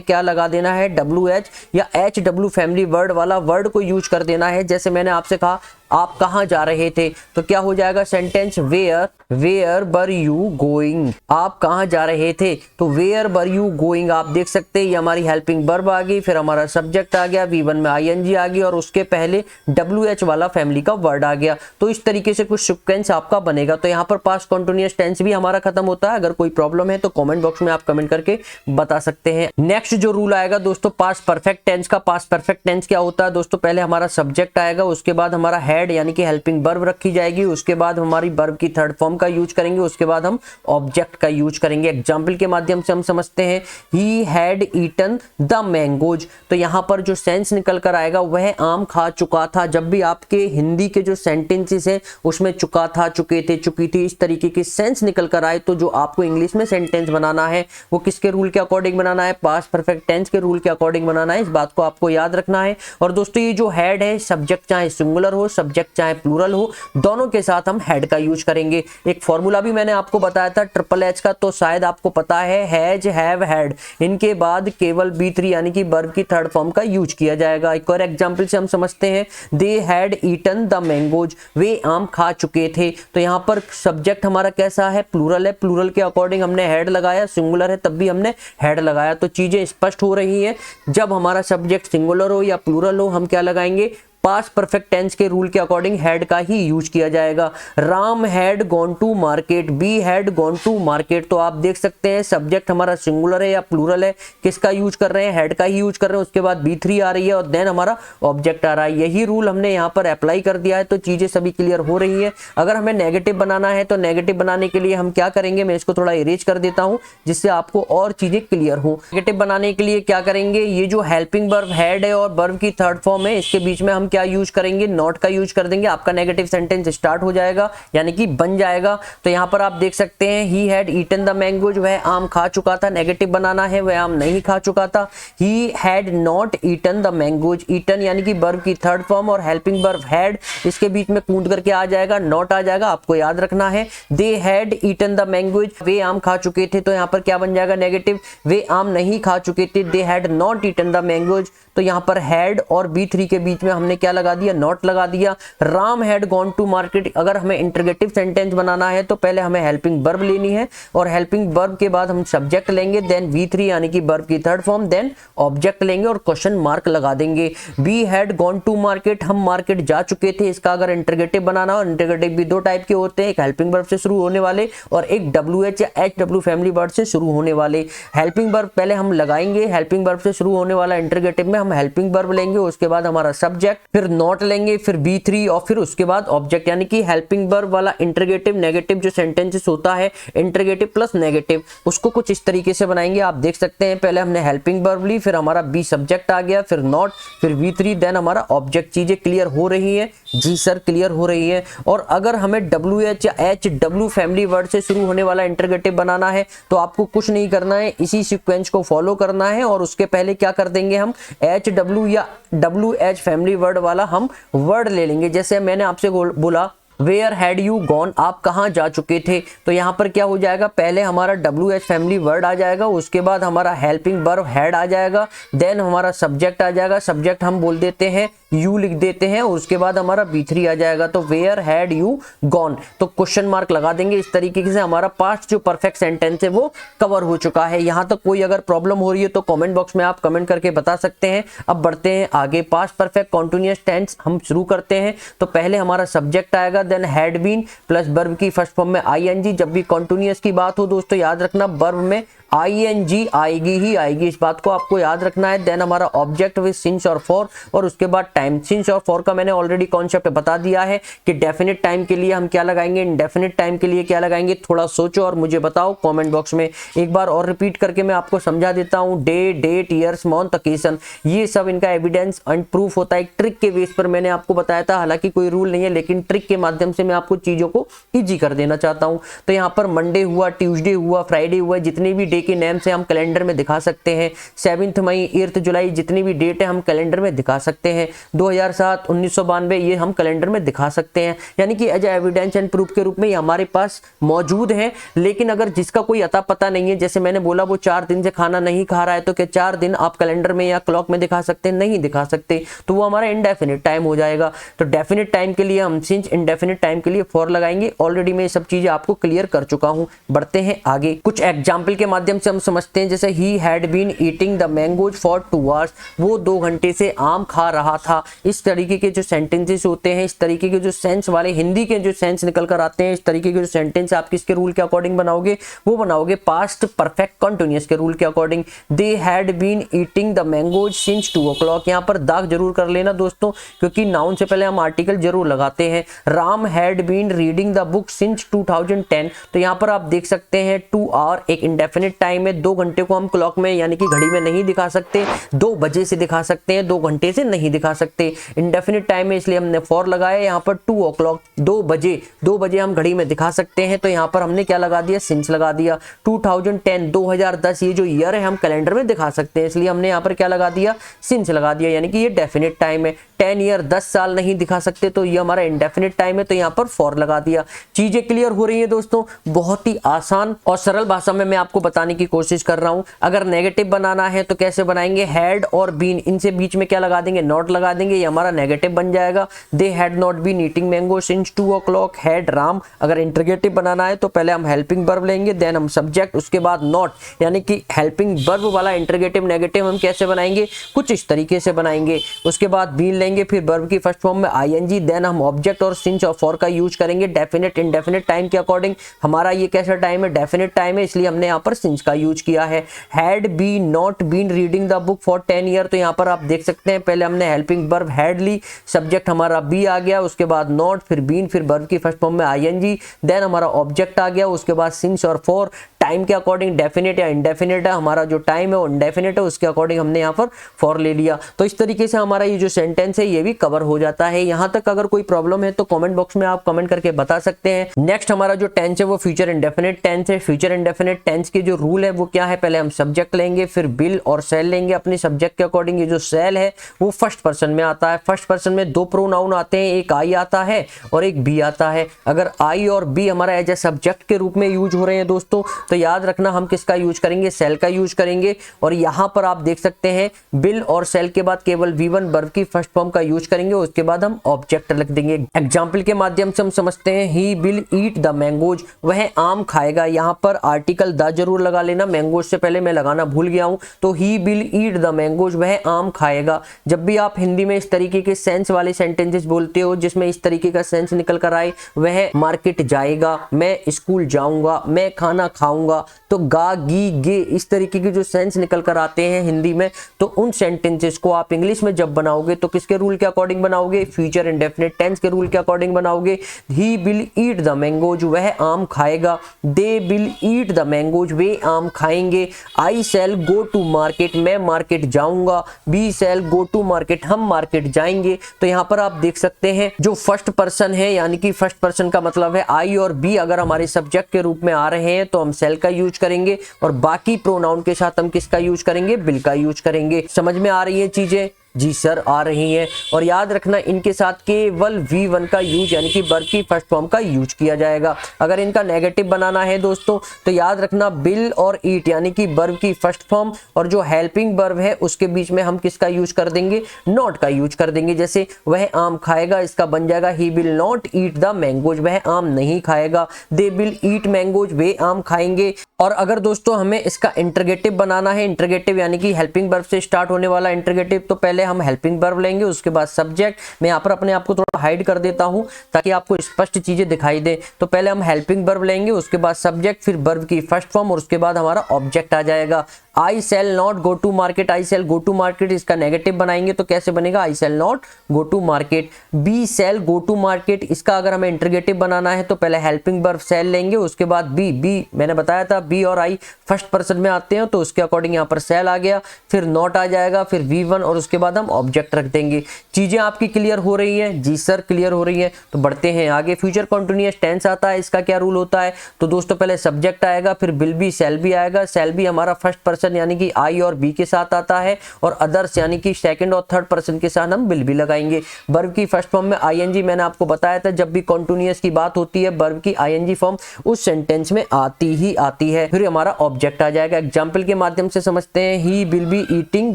क्या लगा देना है, WH या HW फैमिली वर्ड वाला वर्ड को यूज कर देना है। जैसे मैंने आपसे कहा, आप कहां जा रहे थे, तो क्या हो जाएगा sentence, where were you going, आप कहां जा रहे थे, तो वेयर वर यू गोइंग। आप देख सकते हैं ये हमारी हेल्पिंग वर्ब आ गई, फिर हमारा सब्जेक्ट आ गया, V1 में आईएनजी आ गई, और उसके पहले WH वाला फैमिली का वर्ड आ गया। तो इस तरीके से कुछ सीक्वेंस आपका बनेगा। तो यहाँ पर पास्ट कॉन्टिन्यूअस टेंस भी हमारा खत्म होता है। अगर कोई प्रॉब्लम है तो कमेंट बॉक्स में आप कमेंट करके बता सकते हैं। नेक्स्ट जो रूल आएगा दोस्तों, पास्ट परफेक्ट टेंस का। पास्ट परफेक्ट टेंस क्या होता है दोस्तों, पहले हमारा सब्जेक्ट आएगा, उसके बाद हमारा हेड यानी कि हेल्पिंग वर्ब रखी जाएगी, उसके बाद हमारी वर्ब की थर्ड फॉर्म का यूज करेंगे, उसके बाद हम ऑब्जेक्ट का यूज करेंगे। एग्जाम्पल के माध्यम से हम समझते हैं, he had eaten the mangoes. तो यहां पर जो सेंस निकल कर आएगा, वह आम खा चुका था। जब भी आपके हिंदी के जो सेंटेंसेस है उसमें चुका था, चुके थे, चुकी थी, इस तरीके के सेंस निकल कर आए, तो जो आपको इंग्लिश में सेंटेंस बनाना है वो किसके रूल के अकॉर्डिंग बनाना है, पास्ट परफेक्ट टेंस के रूल के अकॉर्डिंग बनाना है। इस बात को आपको याद रखना है। और दोस्तों ये जो हैड है, सब्जेक्ट चाहे सिंगुलर हो, सब्जेक्ट चाहे प्लूरल हो, दोनों के साथ हम हैड का यूज करेंगे। एक फॉर्मूला भी मैंने आपको बताया था ट्रिपल एच का, तो शायद आपको पता है, हैज, हैव, हैव हैड, इनके बाद केवल B3 यानी कि वर्ब की थर्ड फॉर्म का यूज किया जाएगा। एक और एग्जांपल से हम समझते हैं, they had eaten the mangoes, वे आम खा चुके थे। तो यहाँ पर सब्जेक्ट हमारा कैसा है, प्लूरल है, प्लूरल के अकॉर्डिंग हमने हैड लगाया, सिंगुलर है तब भी हमने हैड लगाया। तो चीजें स्पष्ट हो रही हैं। जब हमारा सब्जेक्ट सिंगुलर हो या प्लूरल हो, हम क्या लगाएंगे, पास्ट परफेक्ट टेंस के रूल के अकॉर्डिंग हैड का ही यूज किया जाएगा। Ram had gone to market, we had gone to market. तो आप देख सकते हैं सब्जेक्ट हमारा सिंगुलर है या प्लूरल है, किसका यूज कर रहे हैं, हैड का ही यूज कर रहे हैं। उसके बाद B3 आ रही है और देन हमारा ऑब्जेक्ट आ रहा है। यही रूल हमने यहाँ पर अप्लाई कर दिया है। तो चीजें सभी क्लियर हो रही है। अगर हमें नेगेटिव बनाना है तो नेगेटिव बनाने के लिए हम क्या करेंगे, मैं इसको थोड़ा इरेज कर देता हूँ जिससे आपको और चीजें क्लियर हो। नेगेटिव बनाने के लिए क्या करेंगे, ये जो हेल्पिंग वर्ब हैड है और वर्ब की थर्ड फॉर्म है, इसके बीच में हम क्या यूज करेंगे, नॉट का यूज कर देंगे। आपका नेगेटिव सेंटेंस स्टार्ट हो जाएगा यानी कि बन जाएगा। तो यहाँ पर आप देख सकते हैं, he had eaten the mangoes, वह आम खा चुका था। नेगेटिव बनाना है, वह आम नहीं खा चुका था। He had not eaten the mangoes, eaten यानी कि वर्ब की थर्ड फॉर्म और हेल्पिंग वर्ब हैड, इसके बीच में कूद करके आ जाएगा, नॉट आ जाएगा, आपको याद रखना है। They had eaten the mangoes, वे आम खा चुके थे। तो यहाँ पर क्या बन जाएगा, नेगेटिव, वे आम नहीं खा चुके थे। They had not eaten the mangoes, तो यहाँ पर हैड और B3 के बीच में हमने क्या लगा दिया, नॉट लगा दिया। Ram had gone to market, अगर हमें इंटरगेटिव सेंटेंस बनाना है तो पहले हमें हेल्पिंग वर्ब लेनी है और हेल्पिंग वर्ब के बाद हम सब्जेक्ट लेंगे, देन V3 यानी कि वर्ब की थर्ड फॉर्म, देन ऑब्जेक्ट लेंगे और क्वेश्चन मार्क लगा देंगे। We had gone to market, हम मार्केट जा चुके थे। इसका अगर इंटरगेटिव बनाना हो, इंटरगेटिव भी दो टाइप के होते हैं, एक हेल्पिंग वर्ब से शुरू होने वाले और एक WH या HW फैमिली वर्ड से शुरू होने वाले। हेल्पिंग वर्ब पहले हम लगाएंगे, हेल्पिंग वर्ब से शुरू होने वाला इंटरगेटिव में हम हेल्पिंग वर्ब लेंगे, उसके बाद हमारा सब्जेक्ट, फिर नॉट लेंगे, फिर B3 और फिर उसके बाद ऑब्जेक्ट। यानी कि हेल्पिंग वर्ब वाला इंटरगेटिव नेगेटिव जो सेंटेंसेस होता है, इंटरगेटिव प्लस नेगेटिव, उसको कुछ इस तरीके से बनाएंगे। आप देख सकते हैं पहले हमने हेल्पिंग वर्ब ली, फिर हमारा B सब्जेक्ट आ गया, फिर नॉट, फिर V3, देन हमारा ऑब्जेक्ट। चीजें क्लियर हो रही है? जी सर क्लियर हो रही है। और अगर हमें WH या HW फैमिली वर्ड से शुरू होने वाला इंटरगेटिव बनाना है तो आपको कुछ नहीं करना है, इसी सीक्वेंस को फॉलो करना है और उसके पहले क्या कर देंगे, हम HW या WH फैमिली वर्ड वाला हम वर्ड ले लेंगे। जैसे मैंने आपसे बोला वेयर हैड यू गॉन, आप कहाँ जा चुके थे। तो यहाँ पर क्या हो जाएगा, पहले हमारा WH फैमिली वर्ड आ जाएगा, उसके बाद हमारा हेल्पिंग वर्ब हैड आ जाएगा, देन हमारा सब्जेक्ट आ जाएगा। सब्जेक्ट हम बोल देते हैं, यू लिख देते हैं, और उसके बाद हमारा B3 आ जाएगा। तो वेयर हैड यू गॉन, तो क्वेश्चन मार्क लगा देंगे। इस तरीके से हमारा पास्ट जो परफेक्ट सेंटेंस है वो कवर हो चुका है। यहाँ तक कोई अगर प्रॉब्लम हो रही है तो कमेंट बॉक्स में आप कमेंट करके बता सकते हैं। अब बढ़ते हैं आगे, पास्ट परफेक्ट कॉन्टिन्यूअस टेंस हम शुरू करते हैं। तो पहले हमारा सब्जेक्ट आएगा, then had been plus verb की फर्स्ट फॉर्म में ING। जब भी कॉन्टिन्यूअस की बात हो दोस्तों याद रखना वर्ब में ING आएगी ही आएगी, इस बात को आपको याद रखना है। देन हमारा ऑब्जेक्ट विद सिंस और फॉर, और उसके बाद टाइम। सिंस और फॉर का मैंने ऑलरेडी कॉन्सेप्ट बता दिया है कि डेफिनेट टाइम के लिए हम क्या लगाएंगे, इंडेफिनेट टाइम के लिए क्या लगाएंगे। थोड़ा सोचो और मुझे बताओ कमेंट बॉक्स में। एक बार और रिपीट करके मैं आपको समझा देता हूँ। Day, date, years, month, occasion, ये सब इनका एविडेंस एंड प्रूफ होता है। एक ट्रिक के बेस पर मैंने आपको बताया था, हालांकि कोई रूल नहीं है, लेकिन ट्रिक के माध्यम से मैं आपको चीजों को ईजी कर देना चाहता हूँ। तो यहाँ पर मंडे हुआ, ट्यूसडे हुआ, फ्राइडे हुआ, जितने भी डे के नेम से हम कैलेंडर में दिखा सकते हैं। 7 मई, 8 जुलाई, जितनी भी डेट है हम कैलेंडर में दिखा सकते हैं। 2007, 1992 ये हम कैलेंडर में दिखा सकते हैं। यानी कि एज एविडेंस एंड प्रूफ के रूप में ये हमारे पास मौजूद है। लेकिन अगर जिसका कोई अता पता नहीं है, जैसे मैंने बोला वो 4 दिन से खाना नहीं खा रहा है, तो क्या 4 दिन आप कैलेंडर में या क्लॉक में दिखा सकते हैं? नहीं दिखा सकते, तो वो हमारा इनडेफिनिट टाइम हो जाएगा। तो डेफिनिट टाइम के लिए हम सिंस, इंडेफिनिट टाइम के लिए फॉर लगाएंगे। ऑलरेडी मैं ये सब चीजें आपको क्लियर कर चुका हूं। बढ़ते हैं आगे, कुछ एग्जाम्पल के माध्यम से हम समझते हैं। जैसे he had been eating the mangoes for 2 hours, वो 2 घंटे से आम खा रहा था। इस तरीके के जो सेंटेंसेस होते हैं, इस तरीके के जो सेंस वाले हिंदी के जो सेंस निकल कर आते हैं, इस तरीके के जो सेंटेंस आप किसके रूल के अकॉर्डिंग बनाओगे, वो बनाओगे पास्ट परफेक्ट कंटिन्यूअस के रूल के according. They had been eating the mangoes since 2 o'clock। यहाँ पर दाग जरूर कर लेना दोस्तों, क्योंकि नाउन से पहले हम आर्टिकल जरूर लगाते हैं। Ram had been reading the book since 2010। तो यहाँ पर आप देख सकते हैं 2 आवर एक इंडेफिनिट टाइम है। 2 घंटे को हम क्लॉक में यानी कि घड़ी में नहीं दिखा सकते, 2 बजे से दिखा सकते हैं, 2 घंटे से नहीं दिखा सकते। इंडेफिनिट टाइम है इसलिए हमने फॉर लगाया। यहाँ पर 2 o'clock 2 बजे हम घड़ी में दिखा सकते हैं, तो यहाँ पर हमने क्या लगा दिया, सिंस लगा दिया। 2010 2010 ये जो ईयर है हम कैलेंडर में दिखा सकते हैं, इसलिए हमने यहाँ पर क्या लगा दिया, सिंस लगा दिया, यानी कि ये डेफिनेट टाइम है। 10 ईयर 10 साल नहीं दिखा सकते तो ये हमारा इंडेफिनिट टाइम है, तो यहाँ पर फॉर लगा दिया। चीजें क्लियर हो रही है दोस्तों, बहुत ही आसान और सरल भाषा में मैं आपको बताने की कोशिश कर रहा हूं। अगर नेगेटिव बनाना है तो कैसे बनाएंगे, हैड और बीन, इनसे बीच में क्या लगा देंगे, नॉट लगा देंगे, ये हमारा नेगेटिव बन जाएगा। They had not been eating mango since 2 o'clock, had Ram. अगर इंटरोगेटिव बनाना है तो पहले हम हेल्पिंग वर्ब लेंगे, देन हम सब्जेक्ट, उसके बाद नॉट, यानी कि हेल्पिंग वर्ब वाला इंटरोगेटिव नेगेटिव हम कैसे बनाएंगे, कुछ इस तरीके से बनाएंगे। उसके बाद बीन लेंगे, फिर वर्ब की फर्स्ट फॉर्म में आईएनजी, देन हम ऑब्जेक्ट और सिंस और फॉर का यूज करेंगे डेफिनेट इंडेफिनेट टाइम के अकॉर्डिंग। हमारा ये कैसा टाइम है, डेफिनेट टाइम है, इसलिए हमने यहाँ पर सिंस का यूज किया है। Had been not been reading the book for 10 year, तो यहाँ पर आप देख सकते हैं पहले हमने हेल्पिंग वर्ब हैड ली, सब्जेक्ट हमारा बी आ गया, उसके बाद नॉट, फिर बीन, फिर वर्ब की फर्स्ट फॉर्म में आईएनजी, देन हमारा ऑब्जेक्ट आ गया, उसके बाद सिंस और फॉर। टाइम के अकॉर्डिंग डेफिनेट या इंडेफिनेट है, हमारा जो टाइम है वो इंडेफिनेट है, उसके अकॉर्डिंग हमने यहाँ पर फॉर ले लिया। तो इस तरीके से हमारा ये जो सेंटेंस है ये भी कवर हो जाता है। यहाँ तक अगर कोई प्रॉब्लम है तो कमेंट बॉक्स में आप कमेंट करके बता सकते हैं। नेक्स्ट हमारा जो टेंस है वो फ्यूचर इंडेफिनेट टेंस है। फ्यूचर इंडेफिनेट टेंस के जो रूल है वो क्या है, पहले हम सब्जेक्ट लेंगे, फिर बिल और सेल लेंगे अपने सब्जेक्ट के अकॉर्डिंग। ये जो सेल है वो फर्स्ट पर्सन में आता है। फर्स्ट पर्सन में दो प्रोनाउन आते हैं, एक आई आता है और एक बी आता है। अगर आई और बी हमारा एज ए सब्जेक्ट के रूप में यूज हो रहे हैं दोस्तों, तो याद रखना हम किसका यूज करेंगे, सेल का यूज करेंगे। और यहां पर आप देख सकते हैं बिल और सेल के बाद केवल V1 वर्ब की फर्स्ट फॉर्म का यूज करेंगे, उसके बाद हम ऑब्जेक्ट लिख देंगे। एग्जाम्पल के माध्यम से हम समझते हैं, he will eat the mangoes, वह आम खाएगा। यहां पर आर्टिकल द जरूर लगा लेना, मैंगोज से पहले मैं लगाना भूल गया हूं। तो ही विल ईट द मैंगोज, वह आम खाएगा। जब भी आप हिंदी में इस तरीके के सेंस वाले सेंटेंसेस बोलते हो जिसमें इस तरीके का सेंस निकल कर आए, वह मार्केट जाएगा, मैं स्कूल जाऊंगा, मैं खाना खाऊंगा, तो गा गी गे इस तरीके के जो सेंस निकल कर आते हैं हिंदी में, तो उन सेंटेंसेस को आप इंग्लिश में जब बनाओगे तो किसके रूल के अकॉर्डिंग बनाओगे, फ्यूचर इंडेफिनिट टेंस के रूल के अकॉर्डिंग बनाओगे। He will eat the mangoes, वह आम खाएगा। They will eat the mangoes, वे आम खाएंगे। I shall go to market, मैं मार्केट जाऊंगा। We shall go to market, हम मार्केट जाएंगे। तो यहाँ पर आप देख सकते हैं जो फर्स्ट पर्सन है, यानी कि फर्स्ट पर्सन का मतलब है आई और बी अगर हमारे सब्जेक्ट के रूप में आ रहे हैं तो हम सेल का यूज करेंगे, और बाकी प्रोनाउन के साथ हम किसका यूज करेंगे, बिल का यूज करेंगे। समझ में आ रही है चीजें? जी सर आ रही हैं। और याद रखना इनके साथ केवल V1 का यूज यानी कि वर्ब की फर्स्ट फॉर्म का यूज किया जाएगा। अगर इनका नेगेटिव बनाना है दोस्तों तो याद रखना बिल और ईट यानी कि वर्ब की फर्स्ट फॉर्म और जो हेल्पिंग वर्ब है उसके बीच में हम किसका यूज कर देंगे, नॉट का यूज कर देंगे। जैसे वह आम खाएगा, इसका बन जाएगा he will not eat the mangoes, वह आम नहीं खाएगा। दे विल ईट मैंगोज, वे आम खाएंगे। और अगर दोस्तों हमें इसका इंटरोगेटिव बनाना है, इंटरोगेटिव यानी कि हेल्पिंग वर्ब से स्टार्ट होने वाला इंटरोगेटिव, तो पहले हम हेल्पिंग वर्ब लेंगे, उसके बाद सब्जेक्ट। मैं यहाँ पर अपने आप को थोड़ा हाइड कर देता हूँ ताकि आपको स्पष्ट चीजें दिखाई दे। तो पहले हम हेल्पिंग वर्ब लेंगे, उसके बाद सब्जेक्ट, फिर वर्ब की फर्स्ट फॉर्म और उसके बाद हमारा ऑब्जेक्ट आ जाएगा। I shall not go to market, I shall go to market, इसका नेगेटिव बनाएंगे तो कैसे बनेगा, I shall not go to market. We shall go to market, इसका अगर हमें इंटरोगेटिव बनाना है तो पहले हेल्पिंग वर्ब सेल लेंगे, उसके बाद बी। बी मैंने बताया था बी और आई फर्स्ट पर्सन में आते हैं तो उसके अकॉर्डिंग यहाँ पर सेल आ गया, फिर नॉट आ जाएगा, फिर V1 और उसके बाद हम ऑब्जेक्ट रख देंगे। चीजें आपकी क्लियर हो रही हैं? जी सर क्लियर हो रही है। तो बढ़ते हैं आगे। फ्यूचर कॉन्टिन्यूअस टेंस आता है, इसका क्या रूल होता है, तो दोस्तों पहले सब्जेक्ट आएगा, फिर विल बी, सेल भी आएगा। सेल भी हमारा फर्स्ट पर्सन यानी कि आई और बी के साथ आता है, और अदर्स यानी कि सेकंड और थर्ड पर्सन के साथ हम विल भी लगाएंगे। वर्ब की फर्स्ट फॉर्म में आईएनजी, मैंने आपको बताया था जब भी कॉन्टिन्यूअस की बात होती है वर्ब की आईएनजी फॉर्म उस सेंटेंस में आती ही आती है। फिर हमारा ऑब्जेक्ट आ जाएगा। एग्जाम्पल के माध्यम से समझते हैं, he will be eating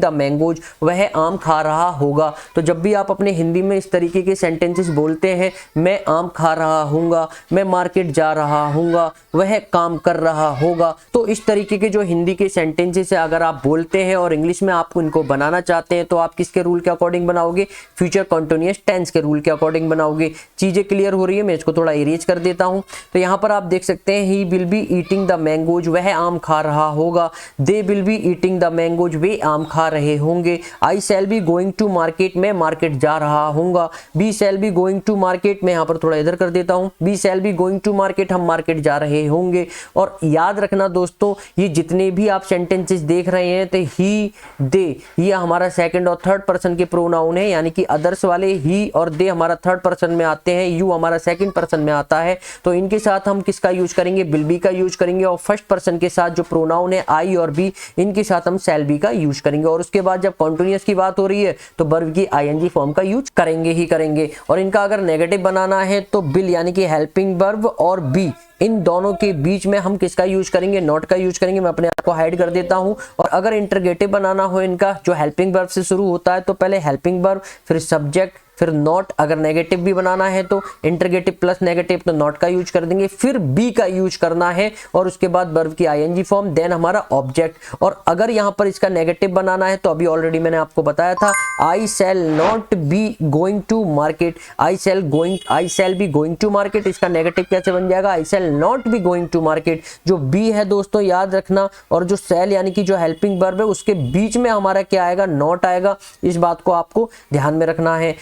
the mangoes, वह आम खा रहा होगा। तो जब भी आप अपने हिंदी में इस तरीके के सेंटेंसेस बोलते हैं, मैं आम खा रहा हूँगा, मैं मार्केट जा रहा हूँगा, वह काम कर रहा होगा, तो इस तरीके के जो हिंदी के सेंटेंसेस है अगर आप बोलते हैं और इंग्लिश में आपको इनको बनाना चाहते हैं तो आप किसके रूल के अकॉर्डिंग बनाओगे, फ्यूचर कॉन्टिन्यूअस टेंस के रूल के अकॉर्डिंग बनाओगे। चीजें क्लियर हो रही है? मैं इसको थोड़ा इरेज कर देता हूं। तो यहाँ पर आप देख सकते हैं, he will be eating the mangoes, वह आम खा रहा होगा। They will be eating the mangoes, वे आम खा रहे होंगे। I shall be going to market, मैं मार्केट जा रहा हूँगा। We shall be going to market, मैं यहाँ पर थोड़ा इधर कर देता हूँ, we shall be going to market, हम मार्केट जा रहे होंगे। और याद रखना दोस्तों, ये जितने भी आप सेंटेंस टेंसेस देख रहे हैं तो ही, दे, ये हमारा सेकंड और थर्ड पर्सन के प्रोनाउन है, यानी कि अदर्स वाले ही और दे हमारा थर्ड पर्सन में आते हैं, यू हमारा सेकंड पर्सन में आता है। तो इनके साथ हम किसका यूज करेंगे, विल बी का यूज करेंगे, और फर्स्ट पर्सन के साथ जो प्रोनाउन है आई और बी, इनके साथ हम शैल बी का यूज करेंगे। और उसके बाद जब कॉन्टिन्यूअस की बात हो रही है तो वर्ब की आईएनजी फॉर्म का यूज करेंगे ही करेंगे। और इनका अगर नेगेटिव बनाना है तो बिल यानी कि हेल्पिंग वर्ब और बी, इन दोनों के बीच में हम किसका यूज करेंगे, नॉट का यूज करेंगे। मैं अपने आप को हाइड कर देता हूं। और अगर इंटरगेटिव बनाना हो इनका, जो हेल्पिंग वर्ब से शुरू होता है, तो पहले हेल्पिंग वर्ब, फिर सब्जेक्ट, फिर नॉट। अगर नेगेटिव भी बनाना है तो इंटरगेटिव प्लस नेगेटिव, तो नॉट का यूज कर देंगे, फिर बी का यूज करना है, और उसके बाद वर्ब की आईएनजी फॉर्म, देन हमारा ऑब्जेक्ट। और अगर यहां पर इसका नेगेटिव बनाना है तो अभी ऑलरेडी मैंने आपको बताया था, I shall not be going to market, I shall be going to market. इसका नेगेटिव कैसे बन जाएगा, I shall not be going to market. जो बी है दोस्तों याद रखना, और जो शैल यानी कि जो हेल्पिंग वर्ब है उसके बीच में हमारा क्या आएगा, नॉट आएगा। इस बात को आपको ध्यान में रखना है।